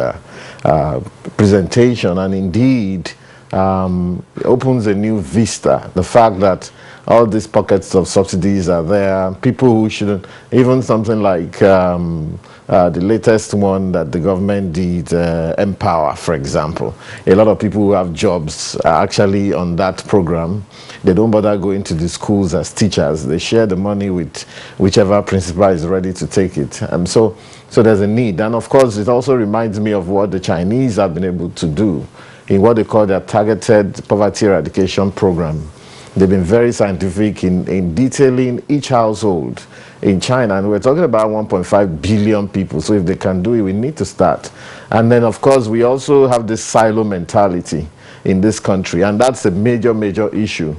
presentation, and indeed opens a new vista. The fact that all these pockets of subsidies are there, people who shouldn't, even something like the latest one that the government did, Empower, for example. A lot of people who have jobs are actually on that program. They don't bother going to the schools as teachers. They share the money with whichever principal is ready to take it. So there's a need. And of course, it also reminds me of what the Chinese have been able to do in what they call their targeted poverty eradication program. They've been very scientific in detailing each household in China, and we're talking about 1.5 billion people. So if they can do it, we need to start. And then, of course, we also have this silo mentality in this country, and that's a major, major issue,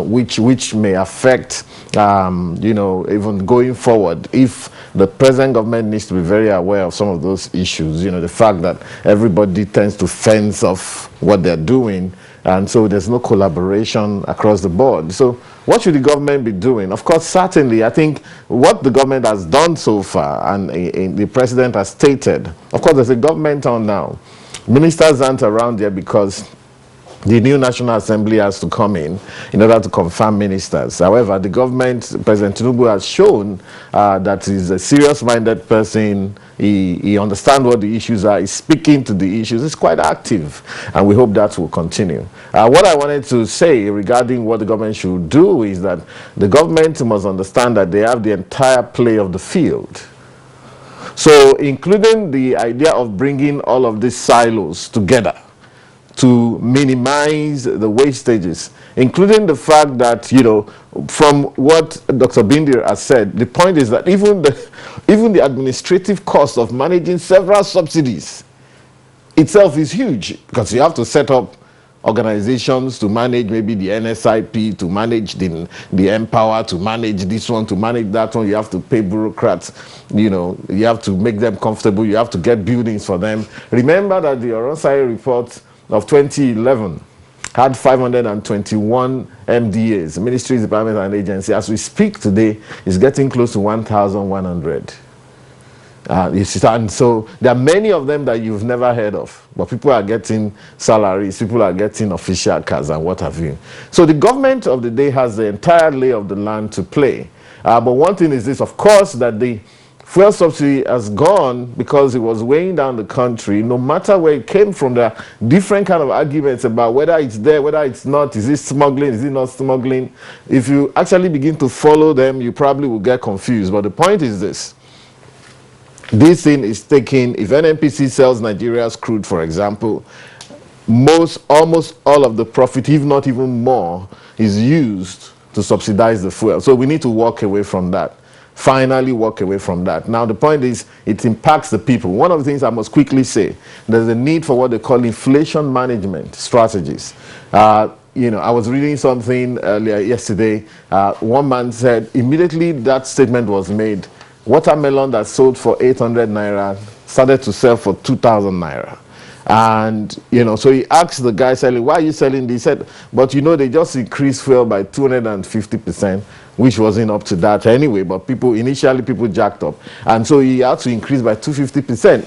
which may affect, even going forward. If the present government needs to be very aware of some of those issues, the fact that everybody tends to fence off what they're doing, and so there's no collaboration across the board. So what should the government be doing? Of course, certainly, I think what the government has done so far, and the president has stated, of course, there's a government on now. Ministers aren't around there because the new National Assembly has to come in order to confirm ministers. However, the government, President Tinubu, has shown that he's a serious-minded person. He understands what the issues are. He's speaking to the issues. He's quite active, and we hope that will continue. What I wanted to say regarding what the government should do is that the government must understand that they have the entire play of the field. So, including the idea of bringing all of these silos together to minimize the wastages, including the fact that, from what Dr. Bindir has said, the point is that even the administrative cost of managing several subsidies itself is huge, because you have to set up organizations to manage maybe the NSIP, to manage the Empower, to manage this one, to manage that one. You have to pay bureaucrats, you have to make them comfortable, you have to get buildings for them. Remember that the Oronsai report of 2011 had 521 MDAs, ministries, departments, and agencies. As we speak today, it's getting close to 1,100. And so there are many of them that you've never heard of, but people are getting salaries, people are getting official cars and what have you. So the government of the day has the entire lay of the land to play. But one thing is this, of course, that the fuel subsidy has gone because it was weighing down the country. No matter where it came from, there are different kind of arguments about whether it's there, whether it's not. Is it smuggling? Is it not smuggling? If you actually begin to follow them, you probably will get confused. But the point is this. This thing is taking, if NNPC sells Nigeria's crude, for example, almost all of the profit, if not even more, is used to subsidize the fuel. So we need to walk away from that. Finally walk away from that. Now the point is, it impacts the people. One of the things I must quickly say, there's a need for what they call inflation management strategies. I was reading something earlier yesterday. One man said, immediately that statement was made, watermelon that sold for 800 naira started to sell for 2,000 naira. And, you know, so he asked the guy selling, why are you selling this? He said, but you know, they just increased fuel by 250%, which wasn't up to that anyway, but initially people jacked up. And so he had to increase by 250%.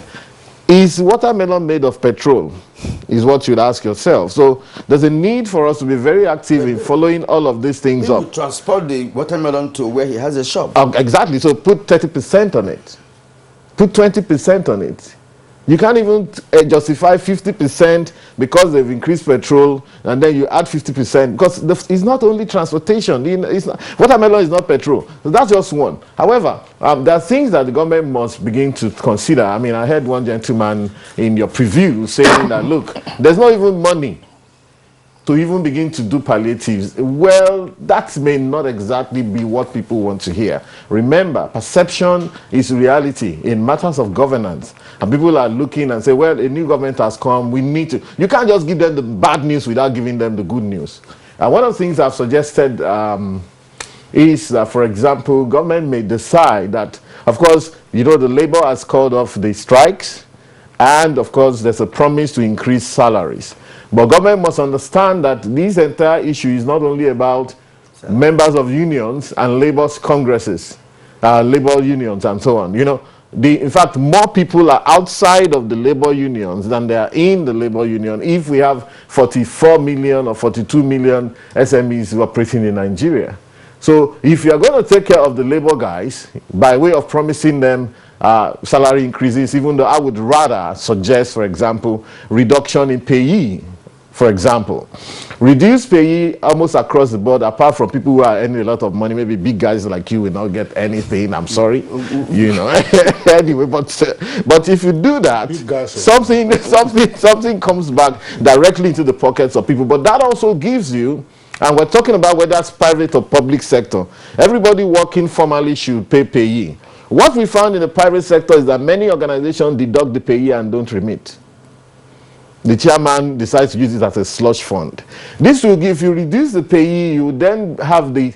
Is watermelon made of petrol? Is what you'd ask yourself. So there's a need for us to be very active in following all of these things up. Transport the watermelon to where he has a shop. Exactly. So put 30% on it. Put 20% on it. You can't even justify 50% because they've increased petrol, and then you add 50% because it's not only transportation. Watermelon is not petrol. So that's just one. However, there are things that the government must begin to consider. I mean, I heard one gentleman in your preview saying that, look, there's not even money to even begin to do palliatives. Well, that may not exactly be what people want to hear. Remember, perception is reality in matters of governance. And people are looking and say, well, a new government has come, we need to. You can't just give them the bad news without giving them the good news. And one of the things I've suggested is that, for example, government may decide that, of course, you know, the labor has called off the strikes, and of course, there's a promise to increase salaries. But government must understand that this entire issue is not only about members of unions and labor congresses, labor unions and so on. You know, in fact, more people are outside of the labor unions than they are in the labor union if we have 44 million or 42 million SMEs operating in Nigeria. So if you are going to take care of the labor guys by way of promising them salary increases, even though I would rather suggest, for example, reduction in payee. For example, reduce payee almost across the board, apart from people who are earning a lot of money. Maybe big guys like you will not get anything. I'm sorry, you know. Anyway, but if you do that, something comes back directly into the pockets of people. But that also gives you, and we're talking about whether it's private or public sector. Everybody working formally should pay payee. What we found in the private sector is that many organizations deduct the payee and don't remit. The chairman decides to use it as a slush fund. This will give, if you reduce the payee, you then have the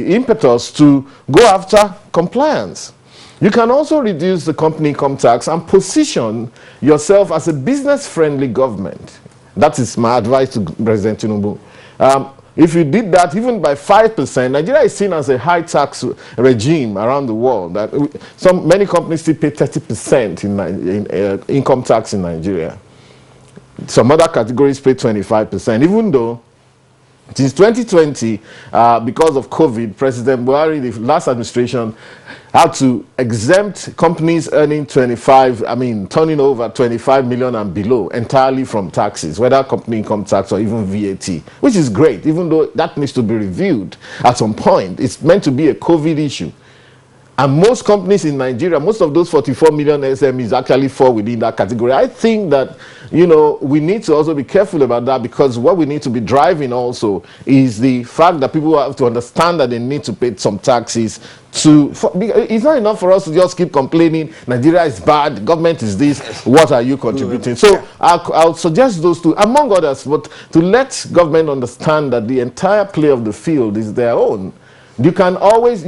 impetus to go after compliance. You can also reduce the company income tax and position yourself as a business-friendly government. That is my advice to President Tinubu. If you did that even by 5%, Nigeria is seen as a high tax regime around the world. That many companies still pay 30% in income tax in Nigeria. Some other categories pay 25%, even though since 2020, because of COVID, President Buhari, the last administration, had to exempt companies earning turning over 25 million and below entirely from taxes, whether company income tax or even VAT, which is great, even though that needs to be reviewed at some point. It's meant to be a COVID issue. And most companies in Nigeria, most of those 44 million SMEs actually fall within that category. I think that, you know, we need to also be careful about that, because what we need to be driving also is the fact that people have to understand that they need to pay some taxes it's not enough for us to just keep complaining, Nigeria is bad, government is this, what are you contributing? So I'll suggest those two, among others, but to let government understand that the entire play of the field is their own. You can always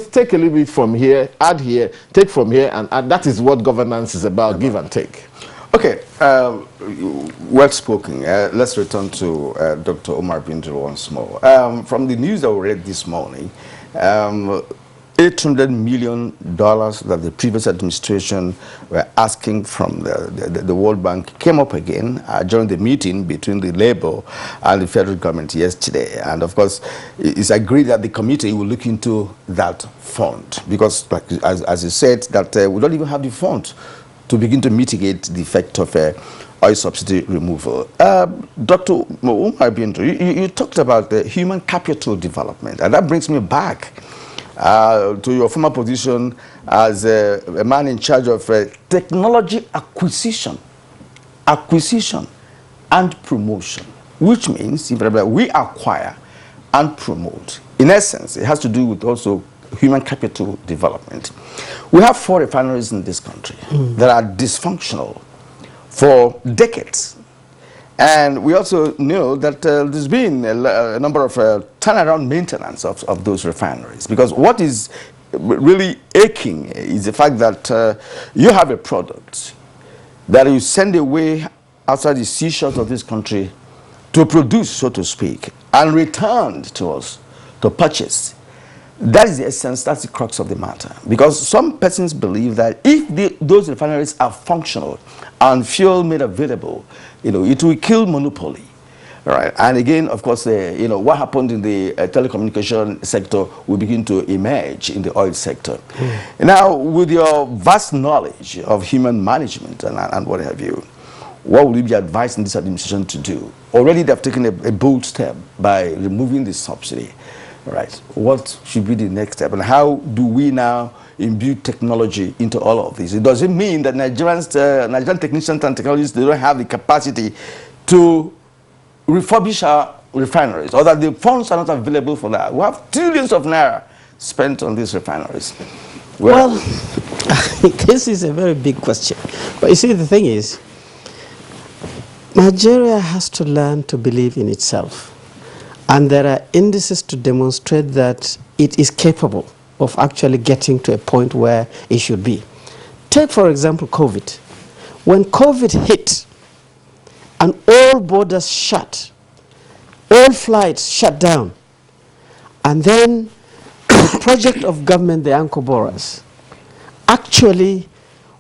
take a little bit from here, add here, take from here, and add. That is what governance is about, give and take. Okay, well spoken. Let's return to Dr. Omar Bindu once more. From the news that we read this morning, $800 million that the previous administration were asking from the World Bank came up again during the meeting between the Labour and the federal government yesterday. And of course, it's agreed that the committee will look into that fund, because, like, as you said, that we don't even have the fund to begin to mitigate the effect of oil subsidy removal. Dr. Umar Bindu, you talked about the human capital development, and that brings me back to your former position as a man in charge of technology acquisition and promotion, which means if we acquire and promote. In essence, it has to do with also human capital development. We have 4 refineries in this country that are dysfunctional for decades. And we also know that there's been a number of turnaround maintenance of those refineries, because what is really aching is the fact that you have a product that you send away outside the seashores of this country to produce, so to speak, and returned to us to purchase. That is the essence, that's the crux of the matter. Because some persons believe that if those refineries are functional and fuel made available, it will kill monopoly. Right. And again, of course, what happened in the telecommunication sector will begin to emerge in the oil sector. Now, with your vast knowledge of human management and what have you, what would you be advising this administration to do? Already they've taken a bold step by removing the subsidy. Right. What should be the next step? And how do we now imbue technology into all of this? It doesn't mean that Nigerian technicians and technologists, they don't have the capacity to refurbish our refineries, or that the funds are not available for that. We have trillions of naira spent on these refineries. Well, this is a very big question. But you see, the thing is, Nigeria has to learn to believe in itself. And there are indices to demonstrate that it is capable of actually getting to a point where it should be. Take, for example, COVID. When COVID hit and all borders shut, all flights shut down, and then the project of government, the anchor borers, actually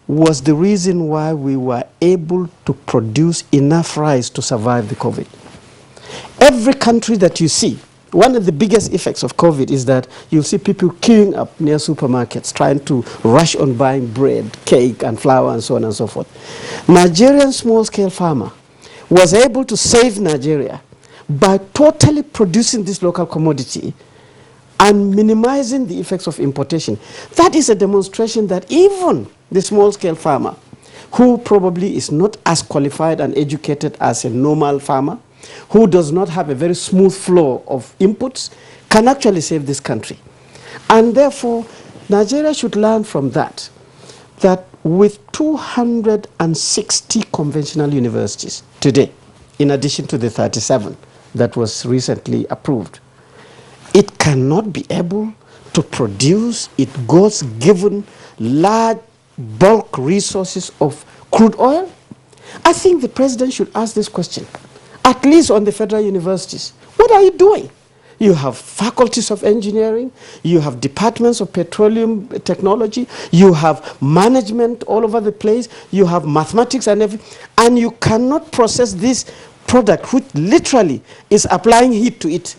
was the reason why we were able to produce enough rice to survive the COVID. Every country that you see, one of the biggest effects of COVID is that you see people queuing up near supermarkets trying to rush on buying bread, cake, and flour, and so on and so forth. Nigerian small-scale farmer was able to save Nigeria by totally producing this local commodity and minimizing the effects of importation. That is a demonstration that even the small-scale farmer, who probably is not as qualified and educated as a normal farmer, who does not have a very smooth flow of inputs, can actually save this country. And therefore, Nigeria should learn from that, that with 260 conventional universities today, in addition to the 37 that was recently approved, it cannot be able to produce its God's-given large bulk resources of crude oil. I think the president should ask this question, at least on the federal universities. What are you doing? You have faculties of engineering, you have departments of petroleum technology, you have management all over the place, you have mathematics and everything, and you cannot process this product which literally is applying heat to it.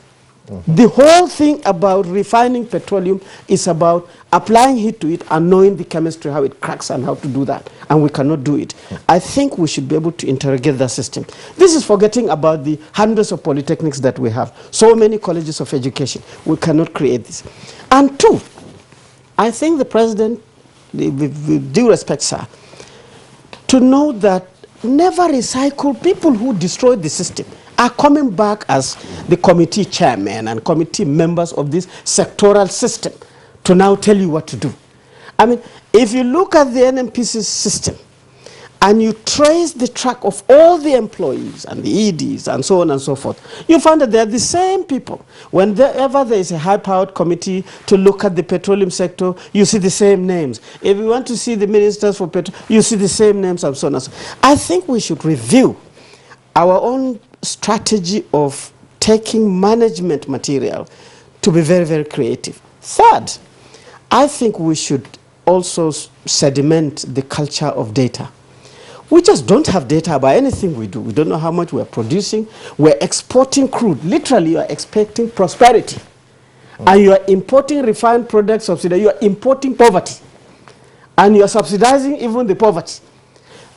The whole thing about refining petroleum is about applying heat to it and knowing the chemistry, how it cracks and how to do that. And we cannot do it. I think we should be able to interrogate that system. This is forgetting about the hundreds of polytechnics that we have. So many colleges of education. We cannot create this. And two, I think the president, with due respect, sir, to know that never recycle people who destroyed the system are coming back as the committee chairman and committee members of this sectoral system to now tell you what to do. I mean, if you look at the NMPC system and you trace the track of all the employees and the EDs and so on and so forth, you find that they're the same people. Whenever there is a high-powered committee to look at the petroleum sector, you see the same names. If you want to see the ministers for petroleum, you see the same names and so on and so forth. I think we should review our own strategy of taking management material to be very, very creative. Third, I think we should also sediment the culture of data. We just don't have data about anything we do. We don't know how much we're producing. We're exporting crude. Literally, you are expecting prosperity. And you are importing refined product subsidy. You are importing poverty. And you are subsidizing even the poverty.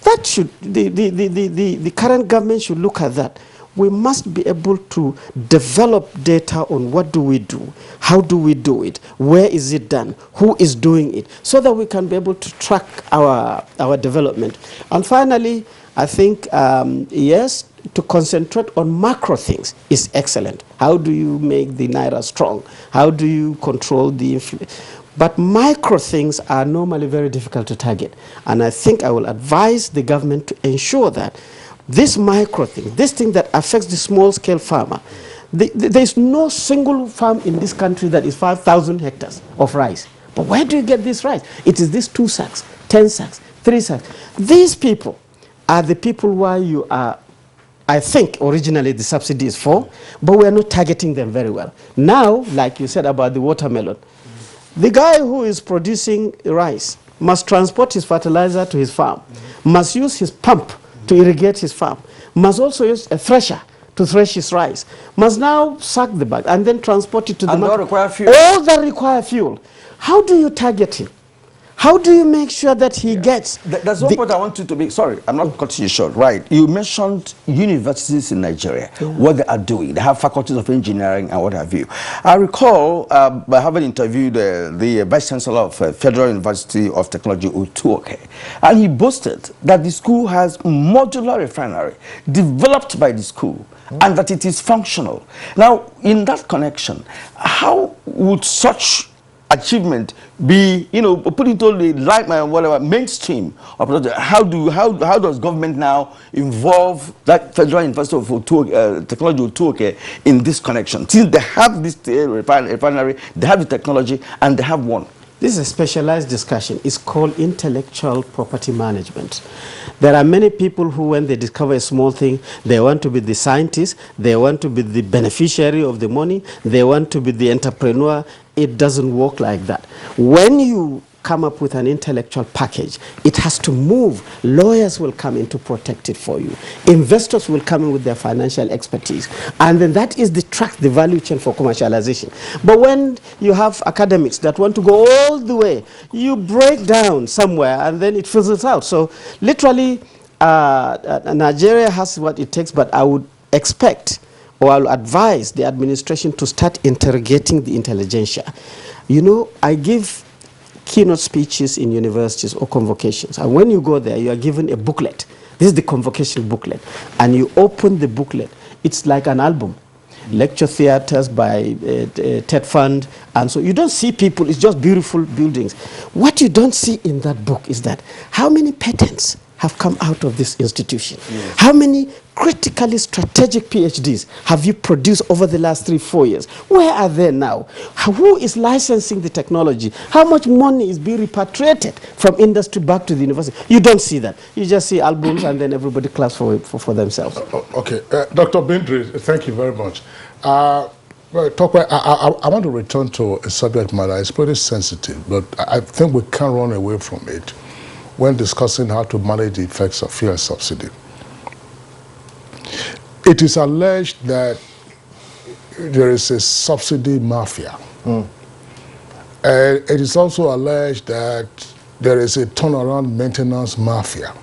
That should, the current government should look at that. We must be able to develop data on what do we do, how do we do it, where is it done, who is doing it, so that we can be able to track our development. And finally, I think, yes, to concentrate on macro things is excellent. How do you make the Naira strong? How do you control the inflation? But micro things are normally very difficult to target. And I think I will advise the government to ensure that this micro thing, this thing that affects the small-scale farmer, there's no single farm in this country that is 5,000 hectares of rice. But where do you get this rice? It is these 2 sacks, 10 sacks, 3 sacks. These people, are the people where you are, I think originally the subsidy is for, but we are not targeting them very well. Now, like you said about the watermelon, the guy who is producing rice must transport his fertilizer to his farm, must use his pump to irrigate his farm, must also use a thresher to thresh his rice, must now sack the bag and then transport it to the market. All require fuel. All that require fuel. How do you target him? How do you make sure that he gets? That's one point I want you to make. Sorry, I'm not cutting you short. Right. You mentioned universities in Nigeria, what they are doing. They have faculties of engineering and what have you. I recall by having interviewed the Vice Chancellor of Federal University of Technology, Utuoke, and he boasted that the school has modular refinery developed by the school and that it is functional. Now, in that connection, how would such achievement be, put into the light, whatever mainstream of how does government now involve that Federal University of Technology in this connection? Since they have this refinery, they have the technology, and they have one. This is a specialized discussion. It's called intellectual property management. There are many people who, when they discover a small thing, they want to be the scientist, they want to be the beneficiary of the money, they want to be the entrepreneur. It doesn't work like that. When you come up with an intellectual package, it has to move. Lawyers will come in to protect it for you. Investors will come in with their financial expertise. And then that is the track, the value chain for commercialization. But when you have academics that want to go all the way, you break down somewhere and then it fizzles out. So literally, Nigeria has what it takes, but I would expect, or I'll advise the administration to start interrogating the intelligentsia. I give keynote speeches in universities or convocations, and when you go there, you are given a booklet. This is the convocation booklet, and you open the booklet. It's like an album. Lecture theaters by TED Fund, and so you don't see people, it's just beautiful buildings. What you don't see in that book is that how many patents have come out of this institution? Yes. How many critically strategic PhDs have you produced over the last 3-4 years? Where are they now? Who is licensing the technology? How much money is being repatriated from industry back to the university? You don't see that. You just see albums and then everybody claps for themselves. Okay, Dr. Bindri, thank you very much. I want to return to a subject matter. It's pretty sensitive, but I think we can't run away from it when discussing how to manage the effects of fuel subsidy. It is alleged that there is a subsidy mafia. And it is also alleged that there is a turnaround maintenance mafia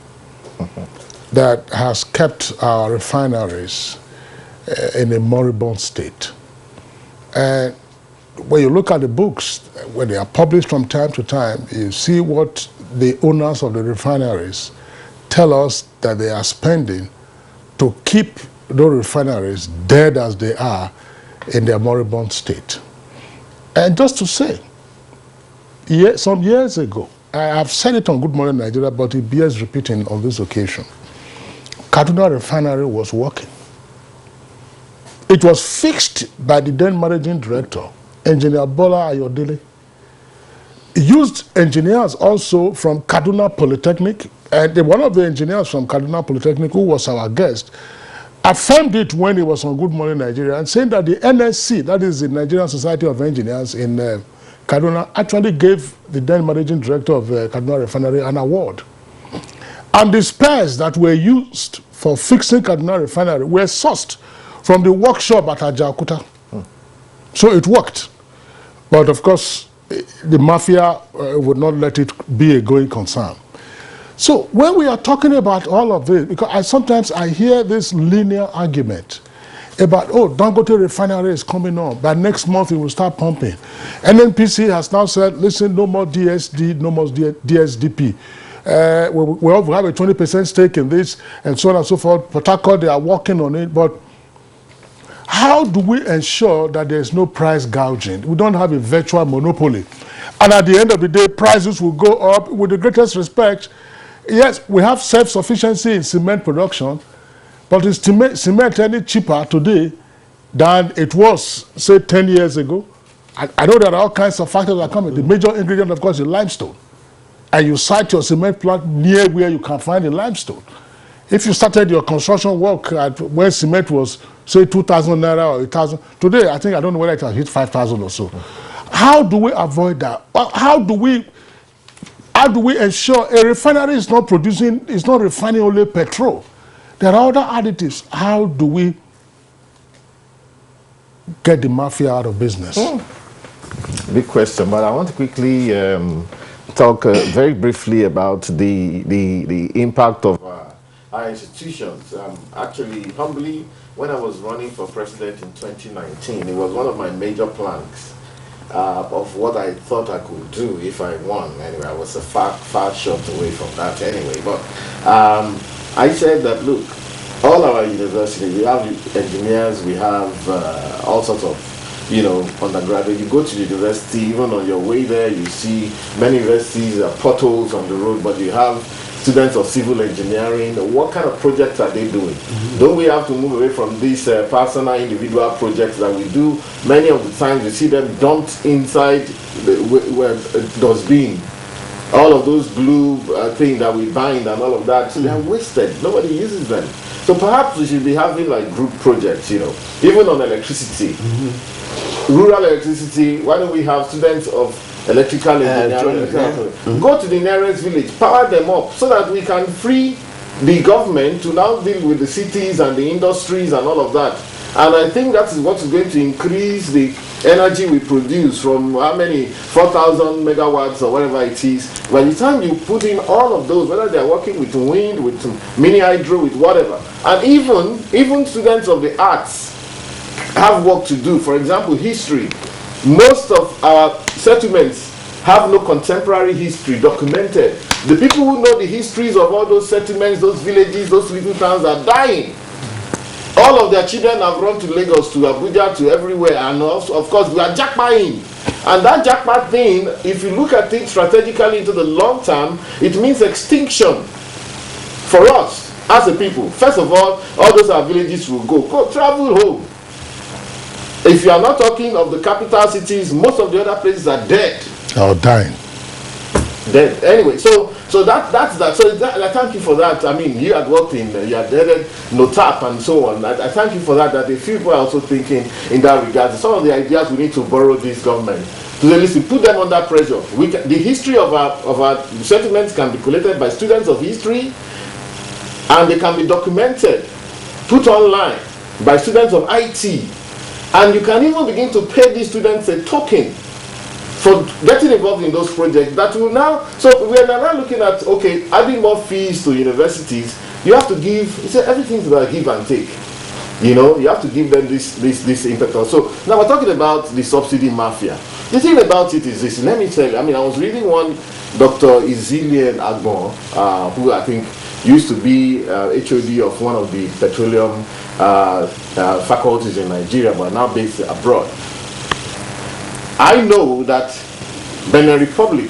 that has kept our refineries in a moribund state. And when you look at the books, when they are published from time to time, you see what the owners of the refineries tell us that they are spending to keep those refineries dead as they are in their moribund state. And just to say, some years ago, I have said it on Good Morning Nigeria, but it bears repeating on this occasion, Kaduna refinery was working. It was fixed by the then managing director, Engineer Bola Ayodele. He used engineers also from Kaduna Polytechnic, and one of the engineers from Kaduna Polytechnic, who was our guest, affirmed it when he was on Good Morning Nigeria, and saying that the NSC, that is the Nigerian Society of Engineers in Kaduna, actually gave the then managing director of Kaduna Refinery an award. And the spares that were used for fixing Kaduna Refinery were sourced from the workshop at Ajaokuta. So it worked. But of course, the mafia would not let it be a going concern. So when we are talking about all of this, because sometimes I hear this linear argument about, Dangote refinery is coming on, by next month it will start pumping. NNPC has now said, listen, no more DSD, no more DSDP. We have a 20% stake in this, and so on and so forth. Port Harcourt, they are working on it, but how do we ensure that there is no price gouging? We don't have a virtual monopoly. And at the end of the day, prices will go up. With the greatest respect, yes, we have self-sufficiency in cement production, but is cement any cheaper today than it was, say, 10 years ago? I know there are all kinds of factors that come in. The major ingredient, of course, is limestone. And you site your cement plant near where you can find the limestone. If you started your construction work at where cement was, say 2,000 naira or 1,000, today I think, I don't know whether it has hit 5,000 or so. How do we avoid that? How do we ensure a refinery is not refining only petrol? There are other additives. How do we get the mafia out of business? Big question, but I want to quickly talk very briefly about the impact of our institutions. Actually, humbly, when I was running for president in 2019, it was one of my major planks of what I thought I could do if I won. Anyway, I was a far shot away from that anyway. But I said that, look, all our universities, we have engineers, we have all sorts of, undergraduate. You go to the university, even on your way there, you see many universities, potholes on the road, but you have students of civil engineering. What kind of projects are they doing? Don't we have to move away from these personal, individual projects that we do? Many of the times we see them dumped inside the dustbin. All of those glue things that we bind and all of that, they are wasted. Nobody uses them. So perhaps we should be having like group projects, even on electricity. Rural electricity, why don't we have students of electrical engineering go to the nearest village, power them up so that we can free the government to now deal with the cities and the industries and all of that. And I think that is what is going to increase the energy we produce from how many 4,000 megawatts or whatever it is. By the time you put in all of those, whether they are working with wind, with mini hydro, with whatever, and even students of the arts have work to do. For example, history. Most of our settlements have no contemporary history documented. The people who know the histories of all those settlements, those villages, those little towns are dying. All of their children have run to Lagos, to Abuja, to everywhere, and of course we are jackpotting. And that jackpot thing, if you look at it strategically into the long term, it means extinction for us as a people. First of all those our villages will go travel home. If you are not talking of the capital cities, most of the other places are dead. Or dying. Dead. Anyway, so that's that. So I thank you for that. I mean, you had worked in, you had headed NOTAP and so on. I thank you for that. That a few people are also thinking in that regard. Some of the ideas we need to borrow this government to listen, put them under pressure. The history of our settlements can be collected by students of history, and they can be documented, put online by students of IT. And you can even begin to pay these students a token for getting involved in those projects that will now, so we are now looking at, okay, adding more fees to universities. You have to give, everything's about give and take. You have to give them this impetus. So now we're talking about the subsidy mafia. The thing about it is this, let me tell you, I mean, I was reading one, Dr. Izilian Agbon, who I think used to be HOD of one of the petroleum faculties in Nigeria, but now based abroad. I know that Benin Republic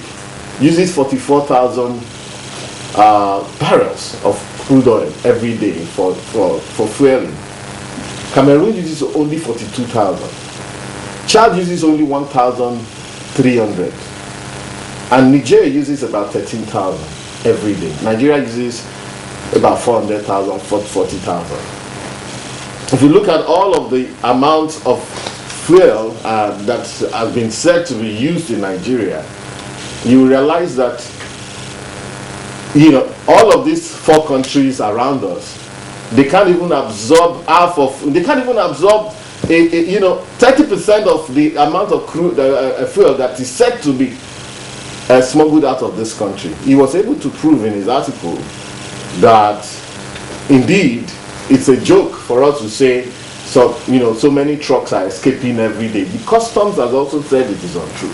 uses 44,000 barrels of crude oil every day for fueling. Cameroon uses only 42,000. Chad uses only 1,300. And Nigeria uses about 13,000 every day. Nigeria uses about 400,000, 40,000. If you look at all of the amounts of fuel that has been said to be used in Nigeria, you realize that all of these 4 countries around us, they can't even absorb 30% of the amount of crude fuel that is said to be smuggled out of this country. He was able to prove in his article that indeed it's a joke for us to say so many trucks are escaping every day. The customs has also said it is untrue.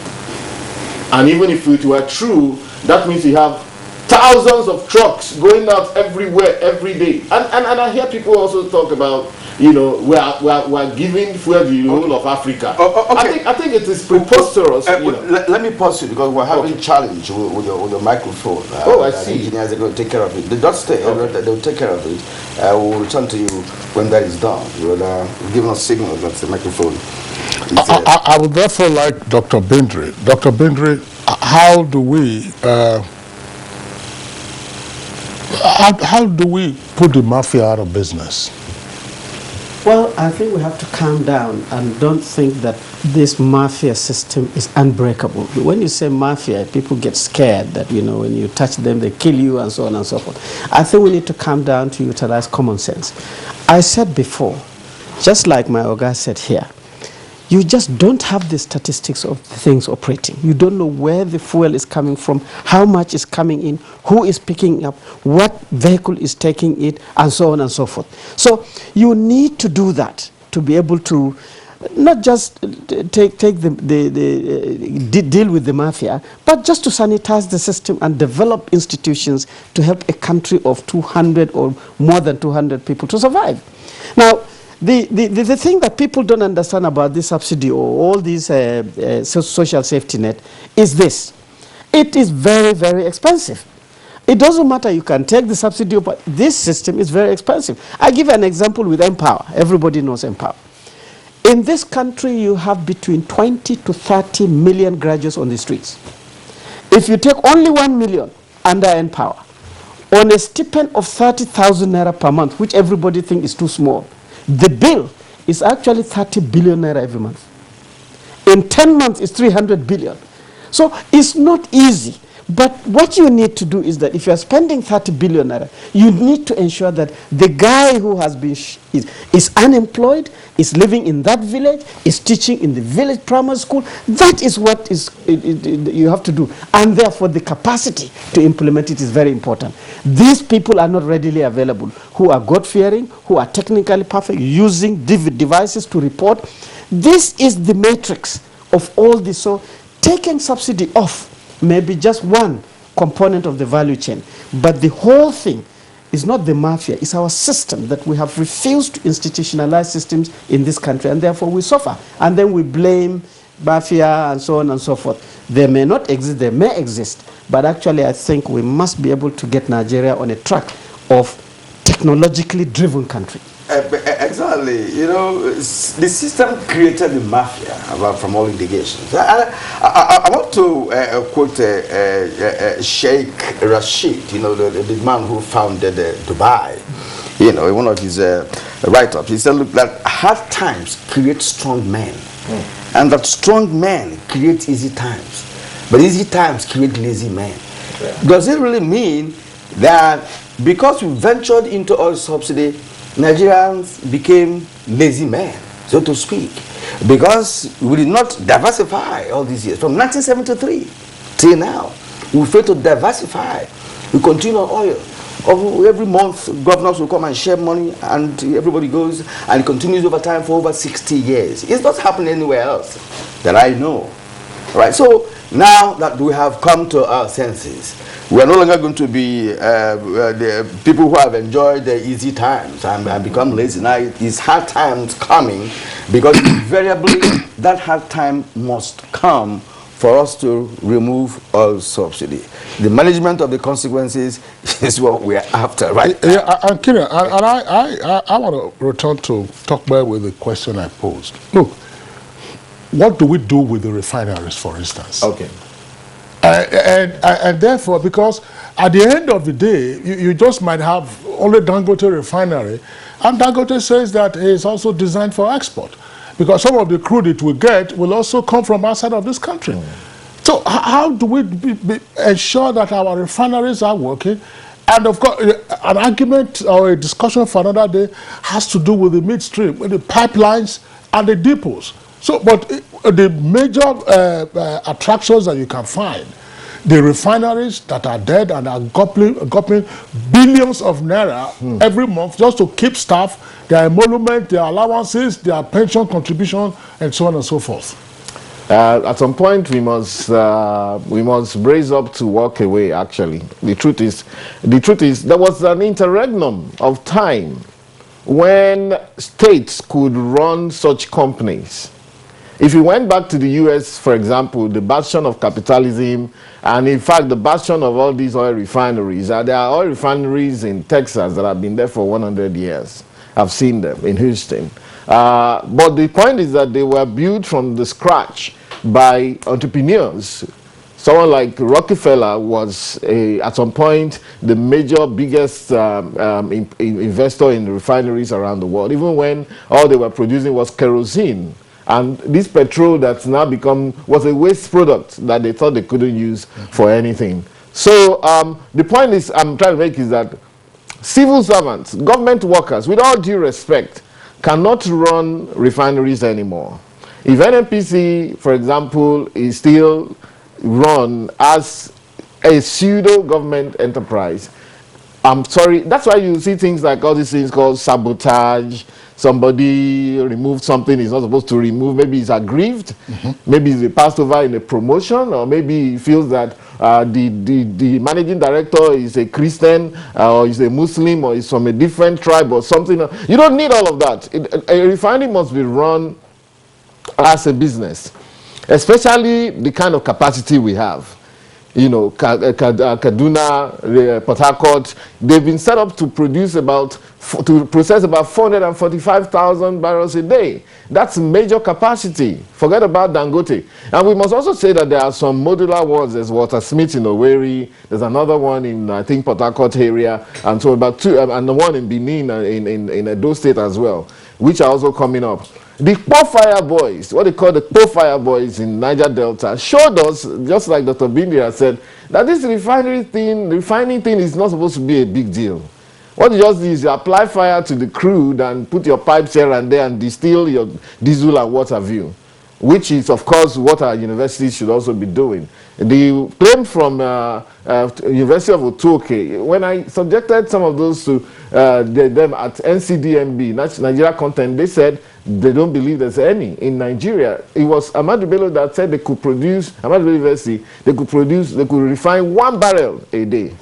And even if it were true, that means you have thousands of trucks going out everywhere every day. And I hear people also talk about, we're giving fuel to the whole of Africa. Okay. I think it is preposterous. Let me pause you because we're having challenge with your microphone. I see. Engineers are going to take care of it. They don't stay. They'll take care of it. We'll return to you when that is done. You'll give us signals that the microphone. I would therefore like Dr. Bindri. Dr. Bindri, how do we How do we put the mafia out of business? Well, I think we have to calm down and don't think that this mafia system is unbreakable. When you say mafia, people get scared that, you know, when you touch them, they kill you and so on and so forth. I think we need to calm down to utilize common sense. I said before, just like my Oga said here, you just don't have the statistics of the things operating. You don't know where the fuel is coming from, how much is coming in, who is picking up, what vehicle is taking it, and so on and so forth. So you need to do that to be able to not just deal with the mafia, but just to sanitize the system and develop institutions to help a country of 200 or more than 200 people to survive. Now, the thing that people don't understand about this subsidy or all these social safety net is this. It is very, very expensive. It doesn't matter, you can take the subsidy, but this system is very expensive. I give an example with Empower. Everybody knows Empower. In this country, you have between 20 to 30 million graduates on the streets. If you take only 1 million under Empower, on a stipend of 30,000 naira per month, which everybody thinks is too small, the bill is actually 30 billion naira every month. In 10 months, it's 300 billion. So it's not easy. But what you need to do is that if you are spending 30 billion naira, you need to ensure that the guy who has been is unemployed, is living in that village, is teaching in the village primary school. That is what you have to do. And therefore, the capacity to implement it is very important. These people are not readily available, who are God-fearing, who are technically perfect, using devices to report. This is the matrix of all this. So taking subsidy off maybe just one component of the value chain, but the whole thing is not the mafia, it's our system that we have refused to institutionalize systems in this country, and therefore we suffer. And then we blame mafia and so on and so forth. They may not exist, they may exist, but actually I think we must be able to get Nigeria on a track of technologically driven country. Exactly. You know, the system created the mafia, from all indications. I want to quote Sheikh Rashid, you know, the man who founded Dubai. You know, in one of his write-ups, he said, look, that hard times create strong men, and that strong men create easy times, but easy times create lazy men. Does it really mean that because we ventured into oil subsidy, Nigerians became lazy men, so to speak, because we did not diversify all these years? From 1973 till now, we failed to diversify. We continue on oil. Every month, governors will come and share money, and everybody goes, and it continues over time for over 60 years. It's not happening anywhere else that I know. Right? So now that we have come to our senses, we are no longer going to be the people who have enjoyed the easy times and become lazy. Now it's hard times coming, because invariably that hard time must come for us to remove oil subsidy. The management of the consequences is what we are after right now. Yeah, and Kira, I want to return to talk back with the question I posed. Look, what do we do with the refineries, for instance? Okay. And therefore, because at the end of the day, you just might have only Dangote refinery, and Dangote says that it's also designed for export, because some of the crude it will get will also come from outside of this country. So how do we ensure that our refineries are working? And of course, an argument or a discussion for another day has to do with the midstream, with the pipelines and the depots. So, but the major attractions that you can find, the refineries that are dead and are gobbling billions of naira every month just to keep staff, their emolument, their allowances, their pension contribution, and so on and so forth. At some point, we must raise up to walk away. Actually, the truth is, there was an interregnum of time when states could run such companies. If you went back to the US, for example, the bastion of capitalism, and in fact the bastion of all these oil refineries, there are oil refineries in Texas that have been there for 100 years. I've seen them in Houston. But the point is that they were built from the scratch by entrepreneurs, Someone like Rockefeller was at some point the biggest investor in refineries around the world, even when all they were producing was kerosene. And this petrol that's now was a waste product that they thought they couldn't use for anything. So the point I'm trying to make is that civil servants, government workers, with all due respect, cannot run refineries anymore. If NNPC, for example, is still run as a pseudo-government enterprise, I'm sorry, that's why you see things like all these things called sabotage. Somebody removed something he's not supposed to remove. Maybe he's aggrieved. Maybe he's passed over in a promotion, or maybe he feels that the managing director is a Christian, or is a Muslim, or is from a different tribe or something. You don't need all of that. A refinery must be run as a business, especially the kind of capacity we have. You know, Kaduna, Port Harcourt, they've been set up to process about 445,000 barrels a day. That's major capacity. Forget about Dangote. And we must also say that there are some modular ones. There's Walter Smith in Owerri. There's another one in, I think, Port Harcourt area. And so about two, and the one in Benin, in Edo State as well, which are also coming up. The Poor Fire Boys, what they call the Poor Fire Boys in Niger Delta, showed us, just like Dr. Bindi has said, that this refining thing is not supposed to be a big deal. What you just do is you apply fire to the crude and put your pipes here and there and distill your diesel and what have you, which is, of course, what our universities should also be doing. The claim from University of Otuoke, when I subjected some of those to them at NCDMB, Nigeria Content, they said they don't believe there's any in Nigeria. It was Ahmadu Bello that said they could produce, Ahmadu Bello University, they could refine 1 barrel a day.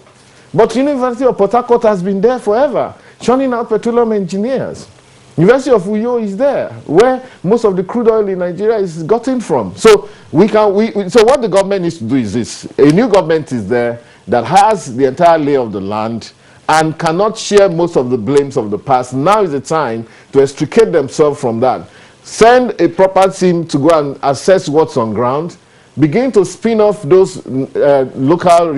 But University of Port Harcourt has been there forever, churning out petroleum engineers. University of Uyo is there, where most of the crude oil in Nigeria is gotten from. So so what the government needs to do is this: a new government is there that has the entire lay of the land and cannot share most of the blames of the past. Now is the time to extricate themselves from that. Send a proper team to go and assess what's on ground. Begin to spin off those local,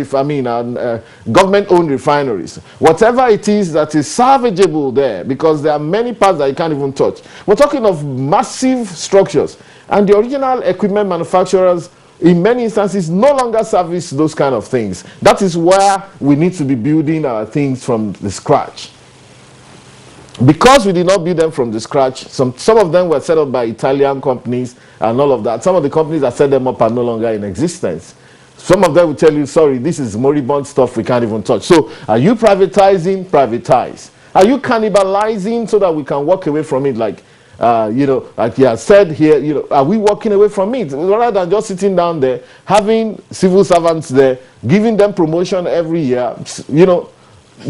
government-owned refineries. Whatever it is that is salvageable there, because there are many parts that you can't even touch. We're talking of massive structures. And the original equipment manufacturers, in many instances, no longer service those kind of things. That is where we need to be building our things from the scratch. Because we did not build them from the scratch, some of them were set up by Italian companies and all of that. Some of the companies that set them up are no longer in existence. Some of them will tell you, sorry, this is moribund stuff we can't even touch. So are you privatizing? Privatize. Are you cannibalizing so that we can walk away from it? Like, like you have said here, are we walking away from it? Rather than just sitting down there, having civil servants there, giving them promotion every year,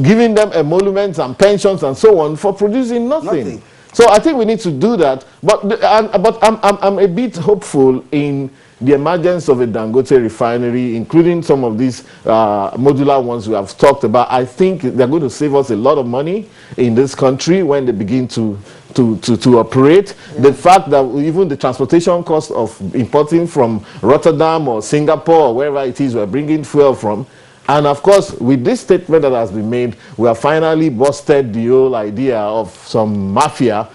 giving them emoluments and pensions and so on for producing nothing. So I think we need to do that. But I'm a bit hopeful in the emergence of a Dangote refinery, including some of these modular ones we have talked about. I think they're going to save us a lot of money in this country when they begin to operate. Yeah. The fact that even the transportation cost of importing from Rotterdam or Singapore or wherever it is we're bringing fuel from. And of course, with this statement that has been made, we have finally busted the whole idea of some mafia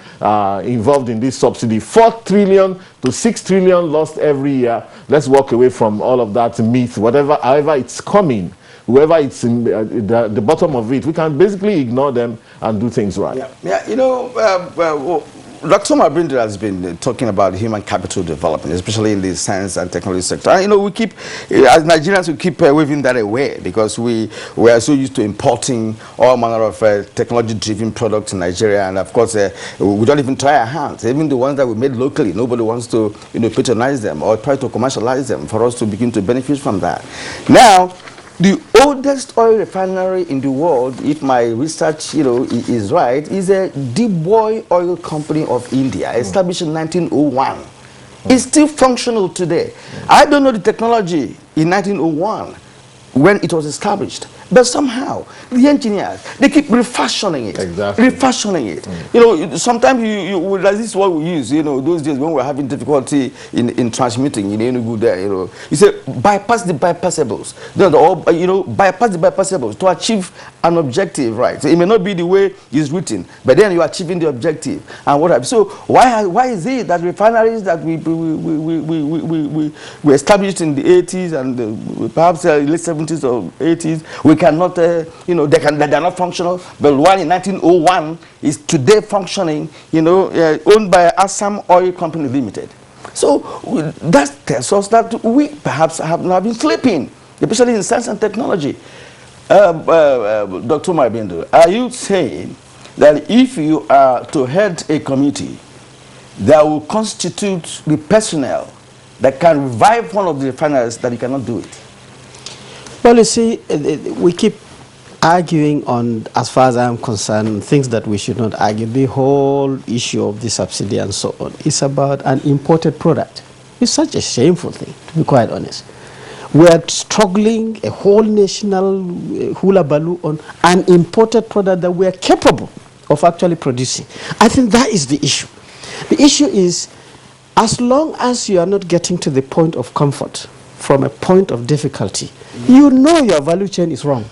involved in this subsidy. 4 trillion to 6 trillion lost every year. Let's walk away from all of that myth, however it's coming. Whoever it's in the bottom of it, we can basically ignore them and do things right. Dr. Mabrinder has been talking about human capital development, especially in the science and technology sector. And, we keep, as Nigerians, we keep waving that away because we are so used to importing all manner of technology-driven products in Nigeria. And, of course, we don't even try our hands. Even the ones that we made locally, nobody wants to, patronize them or try to commercialize them for us to begin to benefit from that. Now, the oldest oil refinery in the world, if my research, is right, is a Deep Boy Oil Company of India, established in 1901. It's still functional today. I don't know the technology in 1901 when it was established. But somehow, the engineers, they keep refashioning it. Exactly. Refashioning it. You know, sometimes this is what we use, you know, those days when we're having difficulty in transmitting in any good there, you know. You say, bypass the bypassables. You know, bypass the bypassables to achieve an objective, right? So it may not be the way it's written, but then you're achieving the objective. And what have you. So why is it that refineries that we established in the 80s and perhaps late 70s or 80s, we cannot, you know, they're not functional, but one in 1901 is today functioning, you know, owned by Assam Oil Company Limited. So that tells us that we perhaps have not been sleeping, especially in science and technology. Dr. Mabindu, are you saying that if you are to head a committee that will constitute the personnel that can revive one of the refineries, that you cannot do it? Well, you see, we keep arguing on, as far as I'm concerned, things that we should not argue. The whole issue of the subsidy and so on is about an imported product. It's such a shameful thing, to be quite honest. We are struggling, a whole national hula baloo on an imported product that we are capable of actually producing. I think that is the issue. The issue is, as long as you are not getting to the point of comfort from a point of difficulty, you know your value chain is wrong.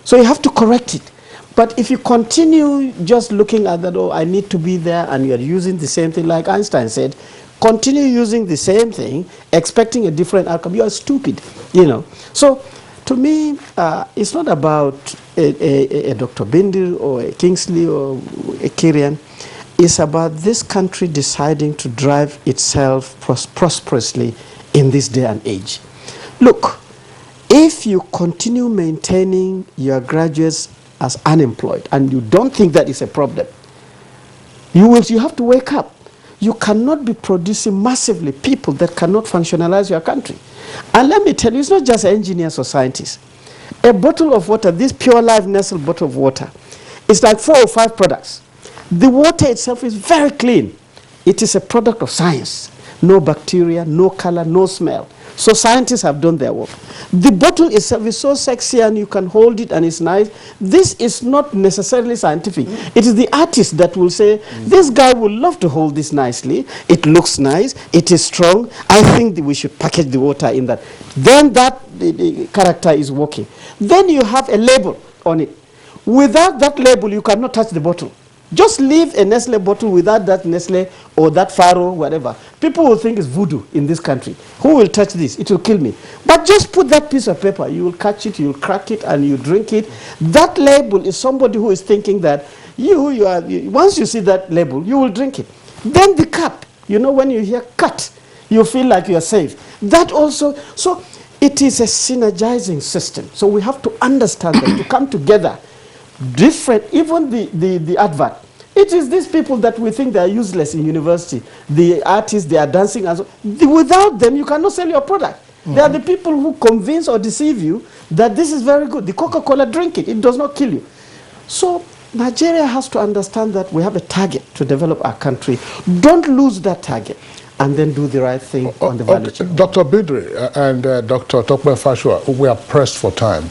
So you have to correct it. But if you continue just looking at that, oh, I need to be there, and you're using the same thing, like Einstein said, continue using the same thing, expecting a different outcome, you are stupid, you know. So to me, it's not about a Dr. Bindu or a Kingsley or a Kirian. It's about this country deciding to drive itself prosperously in this day and age. Look, if you continue maintaining your graduates as unemployed and you don't think that is a problem, you have to wake up. You cannot be producing massively people that cannot functionalize your country. And let me tell you, it's not just engineers or scientists. A bottle of water, this Pure Life Nestle bottle of water, it's like 4 or 5 products. The water itself is very clean. It is a product of science. No bacteria, no color, no smell. So scientists have done their work. The bottle itself is so sexy and you can hold it and it's nice. This is not necessarily scientific. It is the artist that will say, this guy would love to hold this nicely. It looks nice. It is strong. I think that we should package the water in that. Then that the character is working. Then you have a label on it. Without that label, you cannot touch the bottle. Just leave a Nestle bottle without that Nestle or that Faro, whatever. People will think it's voodoo in this country. Who will touch this? It will kill me. But just put that piece of paper. You will catch it, you will crack it, and you drink it. That label is somebody who is thinking that once you see that label, you will drink it. Then the cup, you know, when you hear cut, you feel like you are safe. That also, so it is a synergizing system. So we have to understand that to come together, different, even the advert. It is these people that we think they are useless in university. The artists, they are dancing. Without them, you cannot sell your product. They are the people who convince or deceive you that this is very good. The Coca-Cola, drink it. It does not kill you. So Nigeria has to understand that we have a target to develop our country. Don't lose that target and then do the right thing on the value chain. Dr. Bidri and Dr. Tokwe Fashua, we are pressed for time.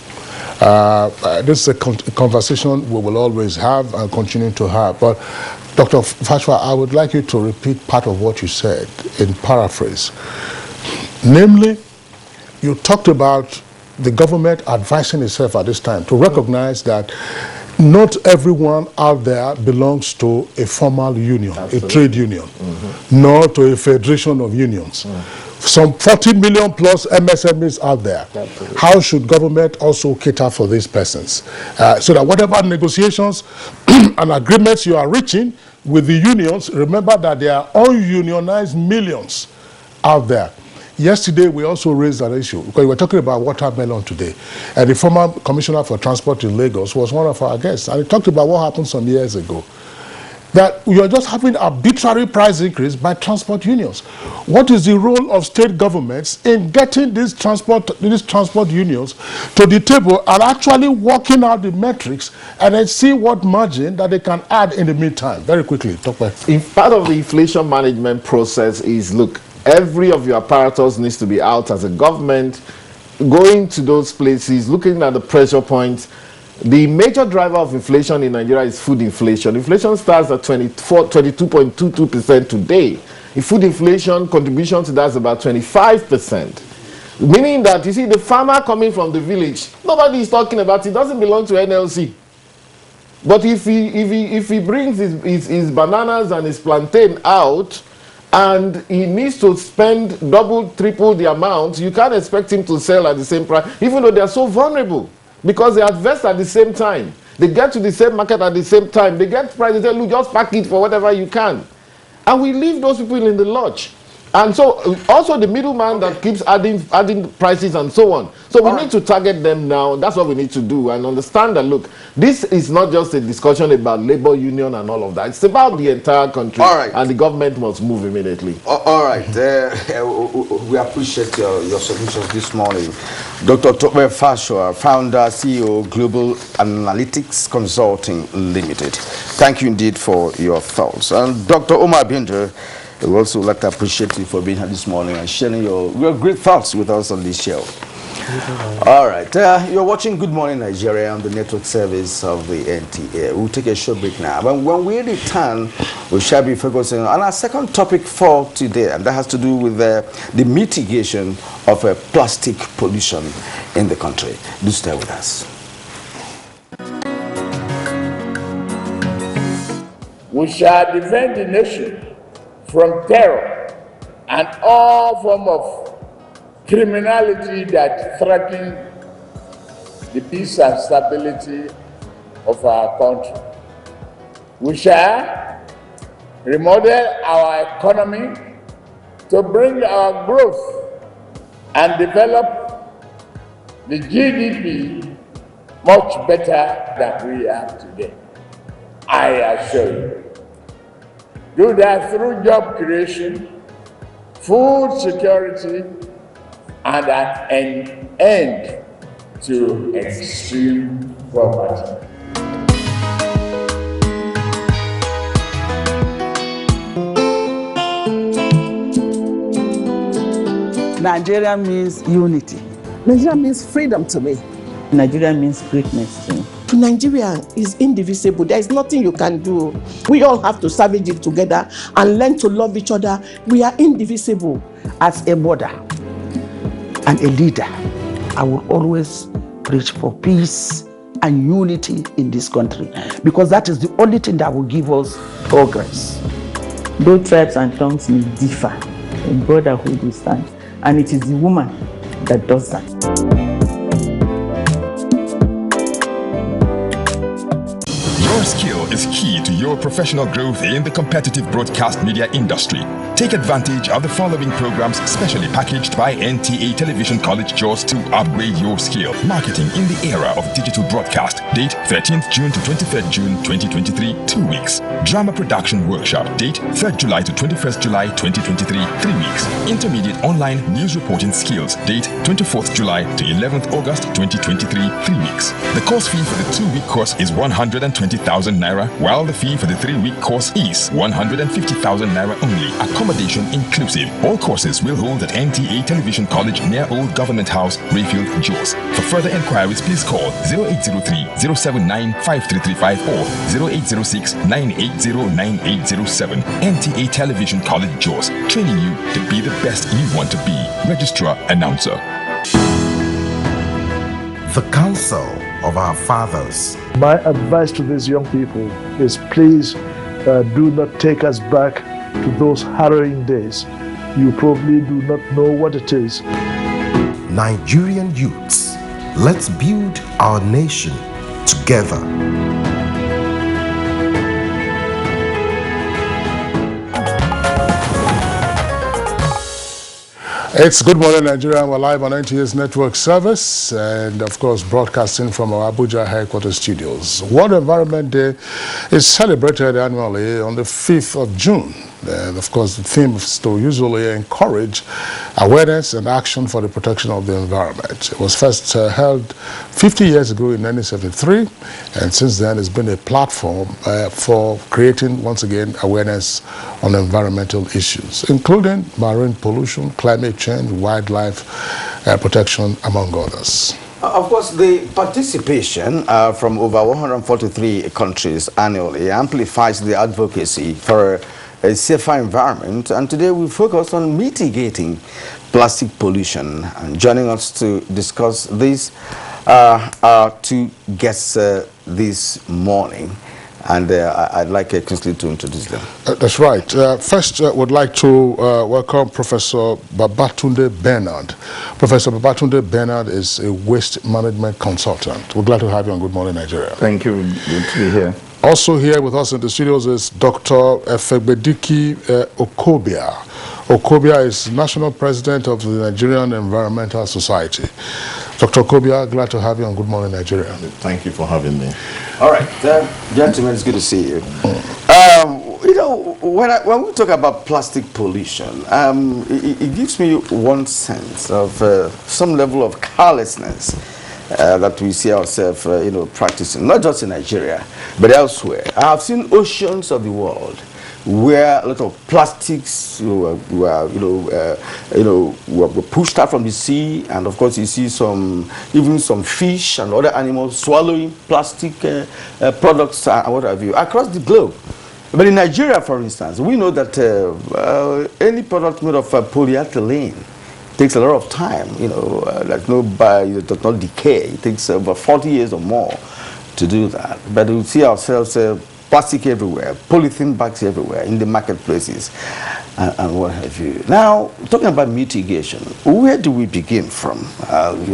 This is a conversation we will always have and continue to have. But Dr. Fashua, I would like you to repeat part of what you said in paraphrase. Namely, you talked about the government advising itself at this time to recognize that not everyone out there belongs to a formal union, a trade union, nor to a federation of unions. Some 40 million plus MSMEs out there. Absolutely. How should government also cater for these persons? So that whatever negotiations and agreements you are reaching with the unions, remember that there are ununionized millions out there. Yesterday, we also raised that issue because we were talking about watermelon today. And the former Commissioner for Transport in Lagos was one of our guests. And he talked about what happened some years ago. That you are just having arbitrary price increase by transport unions. What is the role of state governments in getting these transport unions to the table and actually working out the metrics and then see what margin that they can add in the meantime? Very quickly, talk back. If part of the inflation management process is, look, every of your apparatus needs to be out as a government going to those places, looking at the pressure points, the major driver of inflation in Nigeria is food inflation. Inflation starts at 22.22% today. If food inflation contribution to that is about 25%. Meaning that, you see, the farmer coming from the village, nobody is talking about it, doesn't belong to NLC. But if he brings his bananas and his plantain out, and he needs to spend double, triple the amount, you can't expect him to sell at the same price, even though they are so vulnerable, because they invest at the same time. They get to the same market at the same time. They get price, they say, look, just pack it for whatever you can. And we leave those people in the lodge. And so also the middleman that keeps adding prices and so on. So we need to target them now. That's what we need to do, and understand that, look, this is not just a discussion about labor union and all of that. It's about the entire country. All right. And the government must move immediately. All right. We appreciate your submissions this morning. Dr. Tope Fashua, founder, CEO, Global Analytics Consulting Limited. Thank you indeed for your thoughts. And Dr. Omar Binder, I would also like to appreciate you for being here this morning and sharing your great thoughts with us on this show. All right. You're watching Good Morning Nigeria on the network service of the NTA. We'll take a short break now. But when we return, we shall be focusing on our second topic for today, and that has to do with the mitigation of plastic pollution in the country. Do stay with us. We shall defend the nation from terror and all form of criminality that threaten the peace and stability of our country. We shall remodel our economy to bring our growth and develop the GDP much better than we have today. I assure you. Do that through job creation, food security, and an end to extreme poverty. Nigeria means unity. Nigeria means freedom to me. Nigeria means greatness to me. Nigeria is indivisible. There is nothing you can do. We all have to savage it together and learn to love each other. We are indivisible. As a mother and a leader, I will always preach for peace and unity in this country, because that is the only thing that will give us progress. Though tribes and tongues may differ, in brotherhood we stand. And it is the woman that does that. Your skill is key to your professional growth in the competitive broadcast media industry. Take advantage of the following programs specially packaged by NTA Television College Jos to upgrade your skill. Marketing in the era of digital broadcast. Date 13th June to 23rd June 2023, 2 weeks. Drama production workshop. Date 3rd July to 21st July 2023, 3 weeks. Intermediate online news reporting skills. Date 24th July to 11th August 2023, 3 weeks. The course fee for the 2-week course is 120,000 naira, while the fee for the 3-week course is 150,000 naira only. Accommodation inclusive. All courses will hold at NTA Television College near Old Government House, Rayfield, Jos. For further inquiries, please call 0803-079-5335 or 0806-980-9807. NTA Television College, Jos, training you to be the best you want to be. Registrar Announcer. The Council of Our Fathers. My advice to these young people is, please do not take us back to those harrowing days. You probably do not know what it is. Nigerian youths, let's build our nation together. It's Good Morning Nigeria. We're live on NTA's network service and, of course, broadcasting from our Abuja headquarters studios. World Environment Day is celebrated annually on the 5th of June. And of course, the theme is to usually encourage awareness and action for the protection of the environment. It was first held 50 years ago in 1973, and since then it's been a platform for creating, once again, awareness on environmental issues, including marine pollution, climate change, wildlife protection, among others. Of course, the participation from over 143 countries annually amplifies the advocacy for a safer environment, and today we focus on mitigating plastic pollution. And joining us to discuss this are two guests this morning. And I'd like Kingsley to introduce them. That's right. First, would like to welcome Professor Babatunde Bernard. Professor Babatunde Bernard is a waste management consultant. We're glad to have you on Good Morning Nigeria. Thank you. Good to be here. Also here with us in the studios is Dr. Efegbediki Okobia. Okobia is National President of the Nigerian Environmental Society. Dr. Okobia, glad to have you on Good Morning Nigeria. Thank you for having me. All right, gentlemen, it's good to see you. You know, when we talk about plastic pollution, it gives me one sense of some level of carelessness that we see ourselves, practicing, not just in Nigeria, but elsewhere. I have seen oceans of the world where a lot of plastics were pushed out from the sea, and of course you see even some fish and other animals swallowing plastic products and what have you across the globe. But in Nigeria, for instance, we know that any product made of polyethylene takes a lot of time, it does not decay. It takes over 40 years or more to do that. But we see ourselves plastic everywhere, polythene bags everywhere in the marketplaces, and what have you. Now, talking about mitigation, where do we begin from?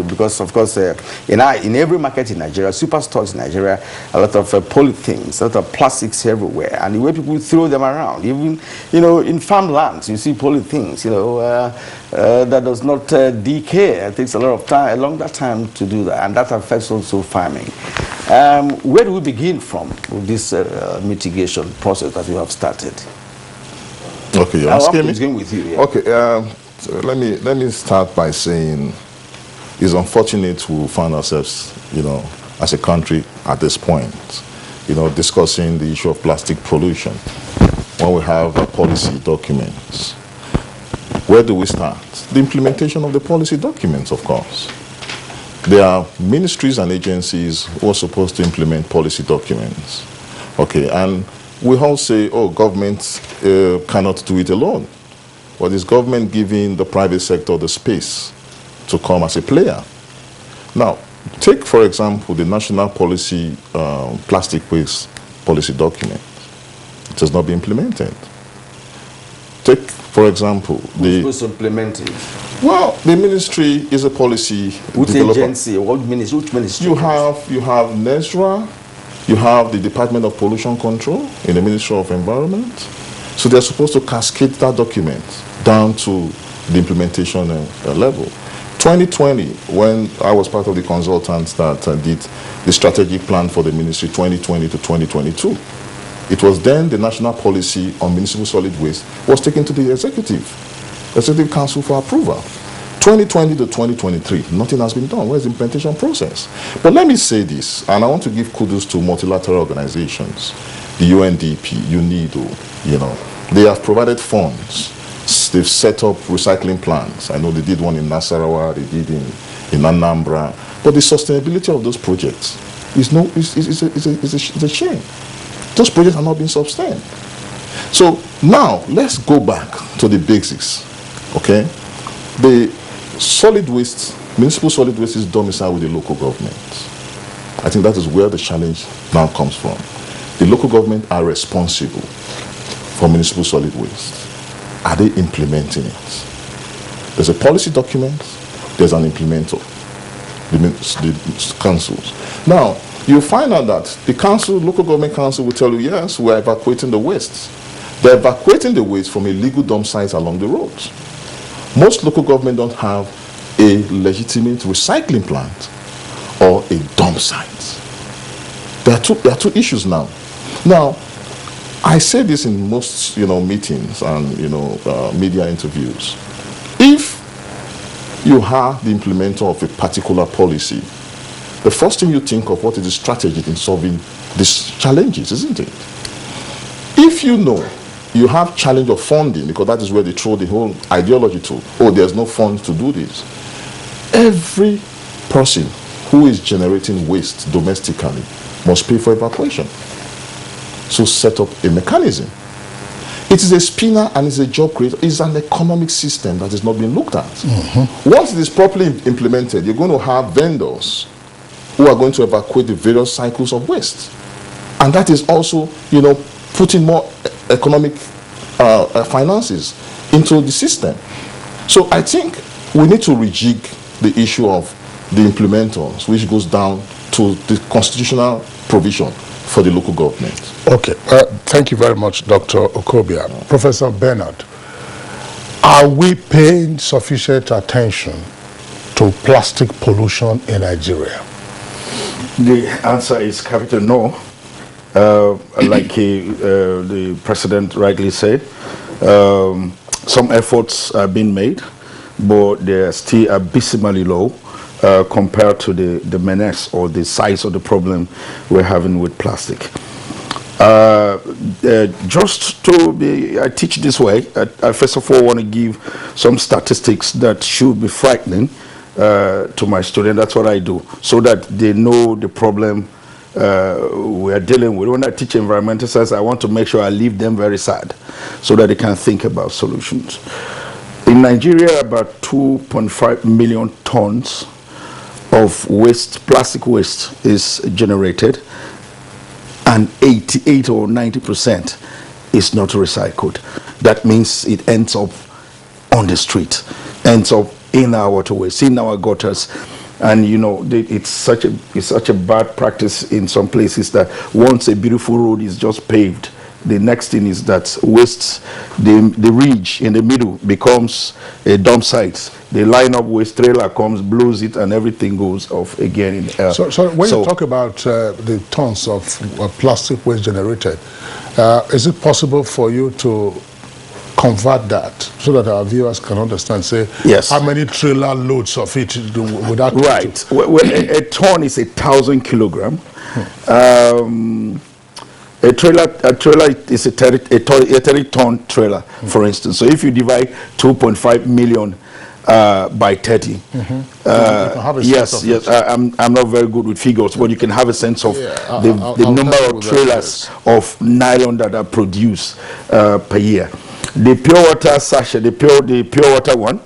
Because, of course, in every market in Nigeria, superstores in Nigeria, a lot of polythenes, a lot of plastics everywhere, and the way people throw them around, even, in farmlands, you see polythenes, that does not decay. It takes a lot of time, a longer time to do that, and that affects also farming. Where do we begin from with this mitigation process that we have started? Okay, you're asking me? Begin with you. Yeah. Okay, so let me start by saying it's unfortunate we find ourselves, as a country at this point, discussing the issue of plastic pollution when we have policy documents. Where do we start? The implementation of the policy documents, of course. There are ministries and agencies who are supposed to implement policy documents. Okay, and we all say, oh, government cannot do it alone. But is government giving the private sector the space to come as a player? Now, take, for example, the national policy plastic waste policy document. It has not been implemented. Take, for example, who's implementing? Well, the ministry is a policy Which agency? What ministry? Which ministry? You have NESRA, you have the Department of Pollution Control in the Ministry of Environment. So they're supposed to cascade that document down to the implementation level. 2020, when I was part of the consultants that did the strategic plan for the ministry 2020 to 2022, it was then the national policy on municipal solid waste was taken to the Executive Council for approval. 2020 to 2023, nothing has been done. Where's the implementation process? But let me say this, and I want to give kudos to multilateral organizations, the UNDP, UNIDO, they have provided funds. They've set up recycling plants. I know they did one in Nasarawa, they did in Anambra. But the sustainability of those projects is a shame. Those projects are not being sustained. So now, let's go back to the basics, okay? The solid waste, municipal solid waste is domiciled with the local government. I think that is where the challenge now comes from. The local government are responsible for municipal solid waste. Are they implementing it? There's a policy document, there's an implementer, the councils. Now, you find out that the council, local government council will tell you, yes, we're evacuating the waste. They're evacuating the waste from illegal dump sites along the roads. Most local government don't have a legitimate recycling plant or a dump site. There are two issues now. Now, I say this in most, meetings and, media interviews. If you are the implementer of a particular policy, the first thing you think of, what is the strategy in solving these challenges, isn't it? If you know you have challenge of funding, because that is where they throw the whole ideology to, oh, there's no funds to do this. Every person who is generating waste domestically must pay for evacuation. So set up a mechanism. It is a spinner and it's a job creator. It's an economic system that is not being looked at. Mm-hmm. Once it is properly implemented, you're going to have vendors who are going to evacuate the various cycles of waste. And that is also, putting more economic finances into the system. So I think we need to rejig the issue of the implementers, which goes down to the constitutional provision for the local government. Okay, thank you very much, Dr. Okobia. Professor Bernard, are we paying sufficient attention to plastic pollution in Nigeria? The answer is capital no. Like the president rightly said, some efforts are being made, but they are still abysmally low compared to the menace or the size of the problem we're having with plastic. Just to be, I teach this way, I first of all want to give some statistics that should be frightening to my students. That's what I do, so that they know the problem we are dealing with. When I teach environmental science, I want to make sure I leave them very sad, so that they can think about solutions. In Nigeria, about 2.5 million tons of waste, plastic waste, is generated, and 88 or 90% is not recycled. That means it ends up on the street, ends up in our waterways, in our gutters. And it's such a bad practice in some places that once a beautiful road is just paved, the next thing is that waste, the ridge in the middle becomes a dump site. The line up waste, trailer comes, blows it, and everything goes off again. So when you talk about the tons of plastic waste generated, is it possible for you to convert that so that our viewers can understand, say, yes, how many trailer loads of it would that right? Well, a ton is 1,000 kilogram. A trailer is a 30-ton trailer, for instance. So if you divide 2.5 million by 30, yes, I'm not very good with figures, but you can have a sense of the number of trailers of nylon that are produced per year. The pure water sachet, the pure water one,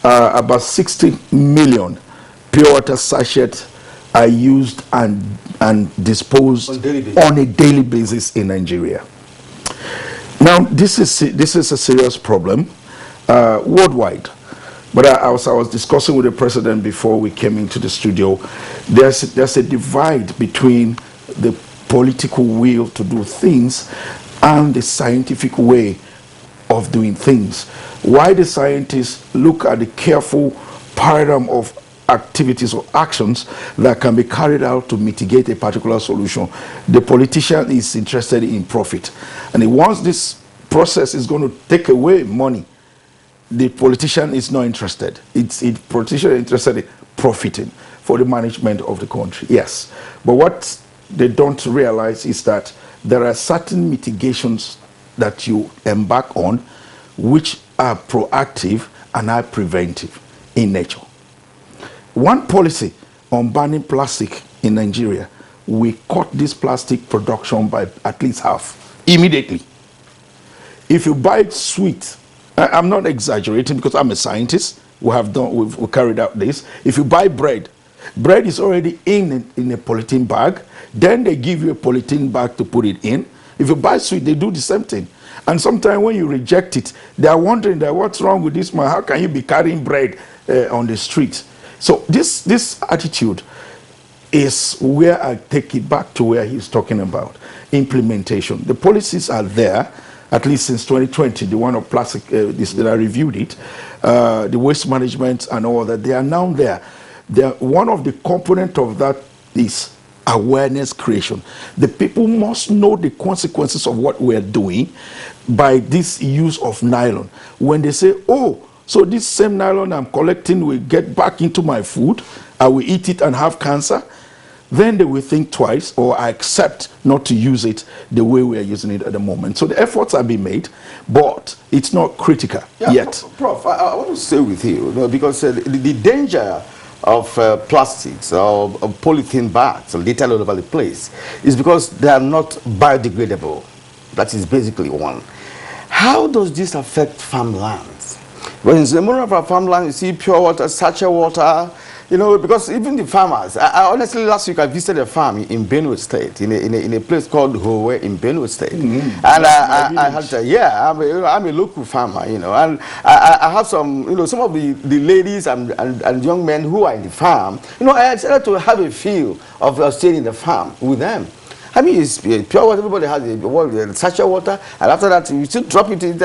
about 60 million pure water sachets are used and disposed on a daily basis in Nigeria. Now, this is a serious problem worldwide. But as I was discussing with the president before we came into the studio, there's a divide between the political will to do things and the scientific way of doing things. Why the scientists look at the careful paradigm of activities or actions that can be carried out to mitigate a particular solution. The politician is interested in profit. And once this process is going to take away money, the politician is not interested. The politician is interested in profiting for the management of the country. Yes. But what they don't realize is that there are certain mitigations that you embark on which are proactive and are preventive in nature. One policy on banning plastic in Nigeria, we cut this plastic production by at least half immediately. If you buy sweet, I'm not exaggerating because I'm a scientist, we've carried out this. If you buy bread is already in a polythene bag, then they give you a polythene bag to put it in. If you buy sweet, they do the same thing. And sometimes when you reject it, they are wondering that what's wrong with this man? How can you be carrying bread on the street? So this attitude is where I take it back to where he's talking about implementation. The policies are there, at least since 2020, the one of plastic, that I reviewed it, the waste management and all that, they are now there. One of the components of that is awareness creation. The people must know the consequences of what we're doing by this use of nylon. When they say, oh, so this same nylon I'm collecting will get back into my food, I will eat it and have cancer, then they will think twice or accept not to use it the way we are using it at the moment. So the efforts are being made, but it's not critical yet. Prof, I want to stay with you, because the danger of plastics or polythene bags littered all over the place is because they are not biodegradable. That is basically one. How does this affect farmlands? When in the middle of our farmland, you see pure water, sachet water, because even the farmers, I honestly, last week I visited a farm in Benue State, in a place called Howe in Benue State. And I had to, I'm a local farmer, and I have some, some of the ladies and young men who are in the farm, I decided to have a feel of staying in the farm with them. I mean, it's pure water, everybody has the sachet water, and after that, you still drop it in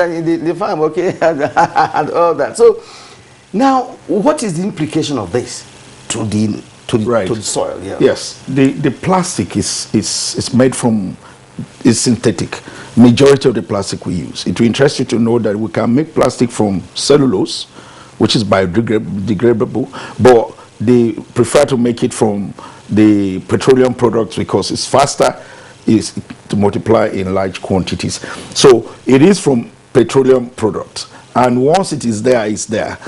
the farm, okay, and all that. So, now, what is the implication of this to the soil? Yeah. Yes, the plastic is made from, is synthetic. Majority of the plastic we use. It will interest you to know that we can make plastic from cellulose, which is biodegradable, but they prefer to make it from the petroleum products because it's faster is to multiply in large quantities. So it is from petroleum products. And once it is there, it's there.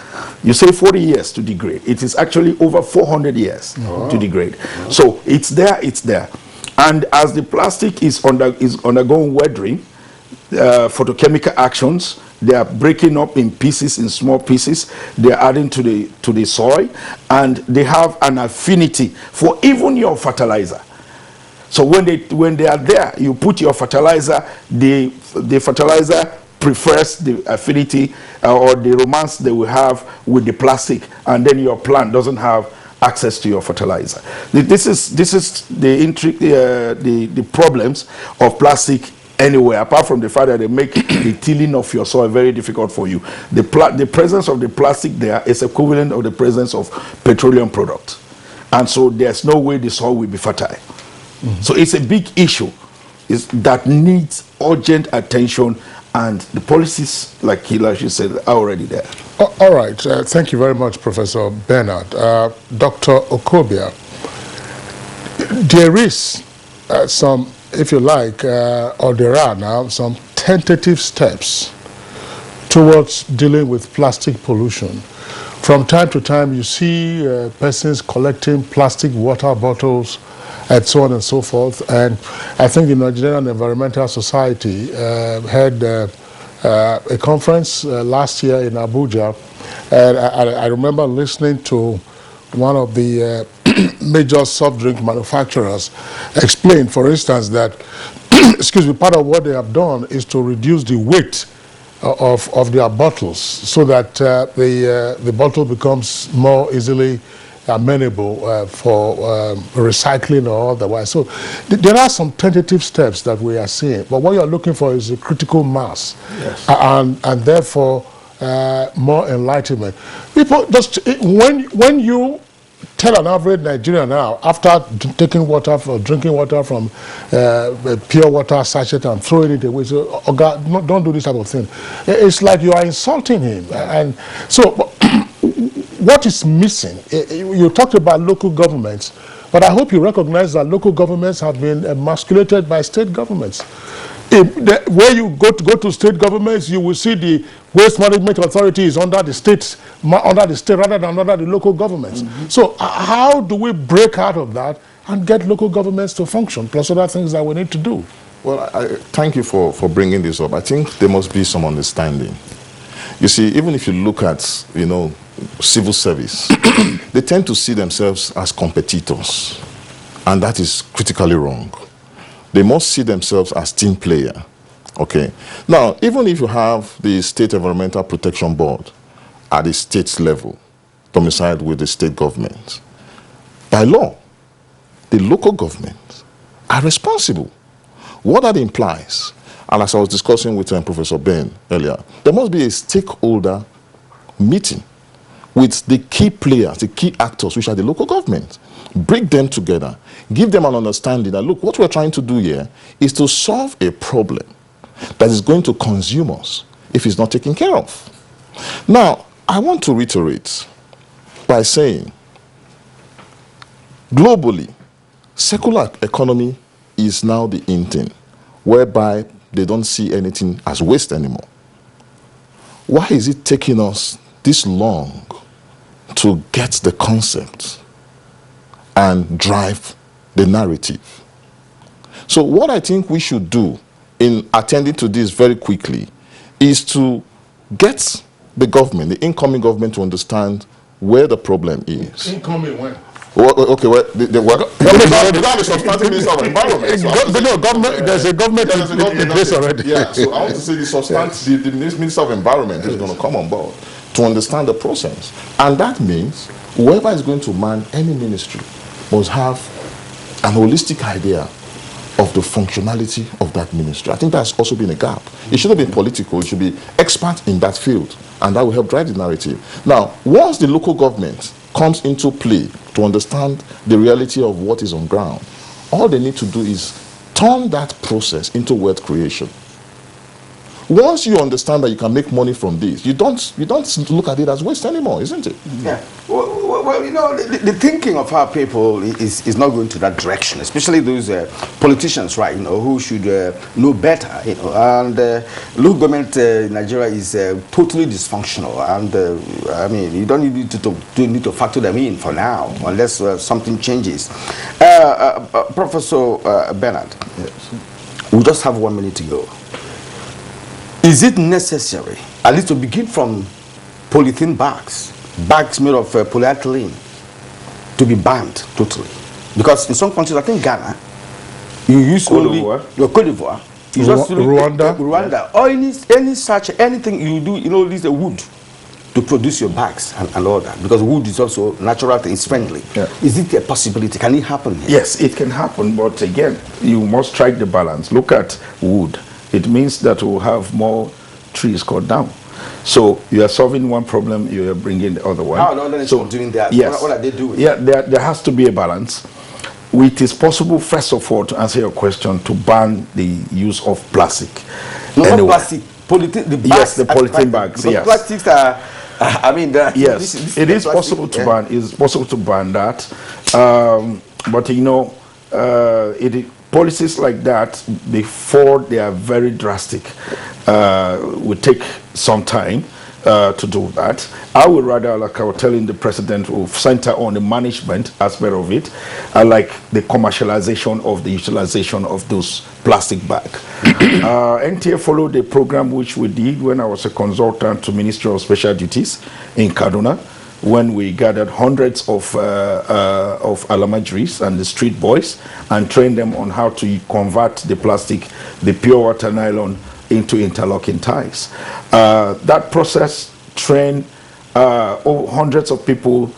You say 40 years to degrade. It is actually over 400 years to degrade. So it's there, it's there. And as the plastic is undergoing weathering, photochemical actions, they are breaking up in pieces, in small pieces. They are adding to the soil, and they have an affinity for even your fertilizer. So when they are there, you put your fertilizer. The fertilizer prefers the affinity or the romance they will have with the plastic, and then your plant doesn't have access to your fertilizer. This is the problems of plastic anywhere, apart from the fact that they make the tilling of your soil very difficult for you. The presence of the plastic there is equivalent of the presence of petroleum products, and so there's no way the soil will be fertile. So it's a big issue that needs urgent attention, and the policies, like Hilashi said, are already there. All right. Thank you very much, Professor Bernard. Dr. Okobia, there is some, if you like, or there are now some tentative steps towards dealing with plastic pollution. From time to time, you see persons collecting plastic water bottles and so on and so forth. And I think the Nigerian Environmental Society had a conference last year in Abuja. And I remember listening to one of the major soft drink manufacturers explain, for instance, that excuse me, part of what they have done is to reduce the weight of their bottles so that the bottle becomes more easily amenable for recycling or otherwise. So there are some tentative steps that we are seeing, but what you're looking for is a critical mass, and therefore more enlightenment. People just, when you tell an average Nigerian now, after taking water from, drinking water from pure water sachet and throwing it away, so, oh God, no, don't do this type of thing. It's like you are insulting him. And so what is missing? You talked about local governments, but I hope you recognize that local governments have been emasculated by state governments. Where you go to state governments, you will see the waste management authority is under the state rather than under the local governments. So how do we break out of that and get local governments to function, plus other things that we need to do? Well, thank you for bringing this up. I think there must be some understanding. You see, even if you look at, civil service, they tend to see themselves as competitors, and that is critically wrong. They must see themselves as team player. Okay. Now, even if you have the State Environmental Protection Board at the state level, domiciled with the state government, by law, the local governments are responsible. What that implies, and as I was discussing with Professor Ben earlier, there must be a stakeholder meeting with the key players, the key actors, which are the local government. Bring them together, give them an understanding that, look, what we're trying to do here is to solve a problem that is going to consume us if it's not taken care of. Now, I want to reiterate by saying, globally, secular economy is now the in thing, whereby they don't see anything as waste anymore. Why is it taking us this long to get the concept and drive the narrative? So what I think we should do in attending to this very quickly is to get the government, the incoming government, to understand where the problem is. Incoming when? Well, okay, well, they have a substantive minister of environment. There's a government in place already. Yeah, so I want to say the minister of environment is going to come on board to understand the process. And that means whoever is going to man any ministry must have an holistic idea of the functionality of that ministry. I think that's also been a gap. It shouldn't be political, it should be expert in that field, and that will help drive the narrative. Now, once the local government comes into play to understand the reality of what is on ground, all they need to do is turn that process into wealth creation. Once you understand that you can make money from this, you don't look at it as waste anymore, isn't it? Yeah. Well, you know, the thinking of our people is not going to that direction, especially those politicians, right? You know, who should know better. You know, and local government in Nigeria is totally dysfunctional, and I mean, you don't need to factor them in for now, unless something changes. Professor Bernard, yes. We just have 1 minute to go. Is it necessary, at least to begin from polythene bags made of polyethylene, to be banned totally? Because in some countries, I think Ghana, you use only your Cote d'Ivoire, you just Rwanda, or anything you do, you know, use the wood to produce your bags and all that, because wood is also natural, it's friendly. Yeah. Is it a possibility? Can it happen here? Yes, it can happen, but again, you must strike the balance. Look at wood. It means that we'll have more trees cut down. So you are solving one problem, you are bringing the other one. So doing that. Yes. What are they doing? Yeah, there has to be a balance. It is possible, first of all, to answer your question, to ban the use of plastic. No, not plastic. The bags. Yes, the polythene bags. Yes. Plastics are. I mean, yes, it is possible to ban. It's possible to ban that, but you know, policies like that, before they are very drastic, will take some time to do that. I would rather, like I was telling the president, will center on the management aspect of it, like the commercialization of the utilization of those plastic bags. NTA followed the program which we did when I was a consultant to Ministry of Special Duties in Kaduna, when we gathered hundreds of alamajiris and the street boys and trained them on how to convert the plastic, the pure water nylon, into interlocking ties. That process trained hundreds of people,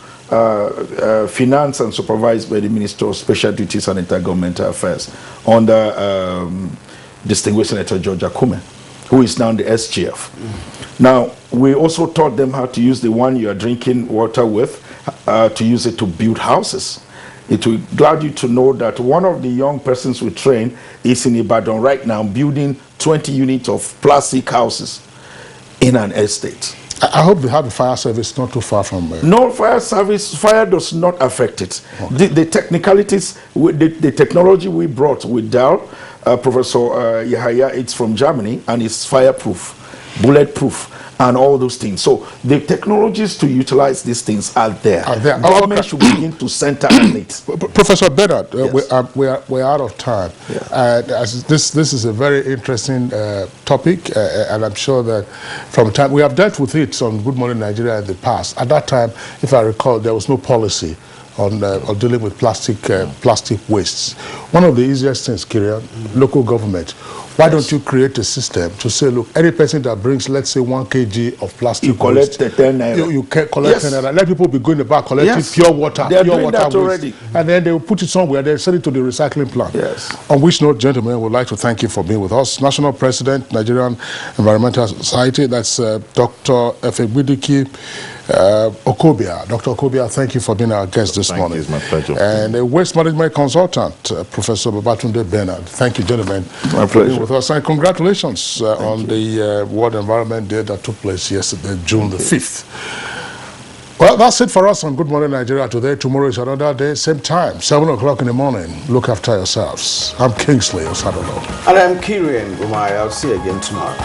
financed and supervised by the Minister of Special Duties and Intergovernmental Affairs under distinguished Senator George Akume, who is now the SGF. Now, we also taught them how to use the one you are drinking water with, to use it to build houses. It will glad you to know that one of the young persons we train is in Ibadan right now building 20 units of plastic houses in an estate. I hope they have a fire service not too far from there. No, fire service, fire does not affect it. Okay. The technicalities, the technology we brought with Dal, Professor Yahaya, it's from Germany, and it's fireproof, bulletproof, and all those things. So the technologies to utilize these things are there. Government should begin to center on it. Professor Bernard, yes. we're out of time. Yeah. This is a very interesting topic, and I'm sure that from time we have dealt with it on Good Morning Nigeria in the past. At that time, if I recall, there was no policy on dealing with plastic wastes. One of the easiest things, Kirian, local government. Why don't you create a system to say, look, any person that brings, let's say, 1 kg of plastic you collect waste, the 10 naira. You collect 10 naira. Let people be going back collecting pure water. They are doing that already. And then they will put it somewhere. They send it to the recycling plant. Yes. On which note, gentlemen, we would like to thank you for being with us. National President, Nigerian Environmental Society, that's Dr. Efegbidiki Okobia. Dr. Okobia, thank you for being our guest this morning. It's my pleasure. And a waste management consultant, Professor Babatunde Bernard. Thank you, gentlemen, my for being pleasure. with us. And congratulations on the World Environment Day that took place yesterday, June the 5th. Well, that's it for us on Good Morning Nigeria today. Tomorrow is another day, same time, 7 o'clock in the morning. Look after yourselves. I'm Kingsley Osadolo. And I'm Kirian Gumai. I'll see you again tomorrow.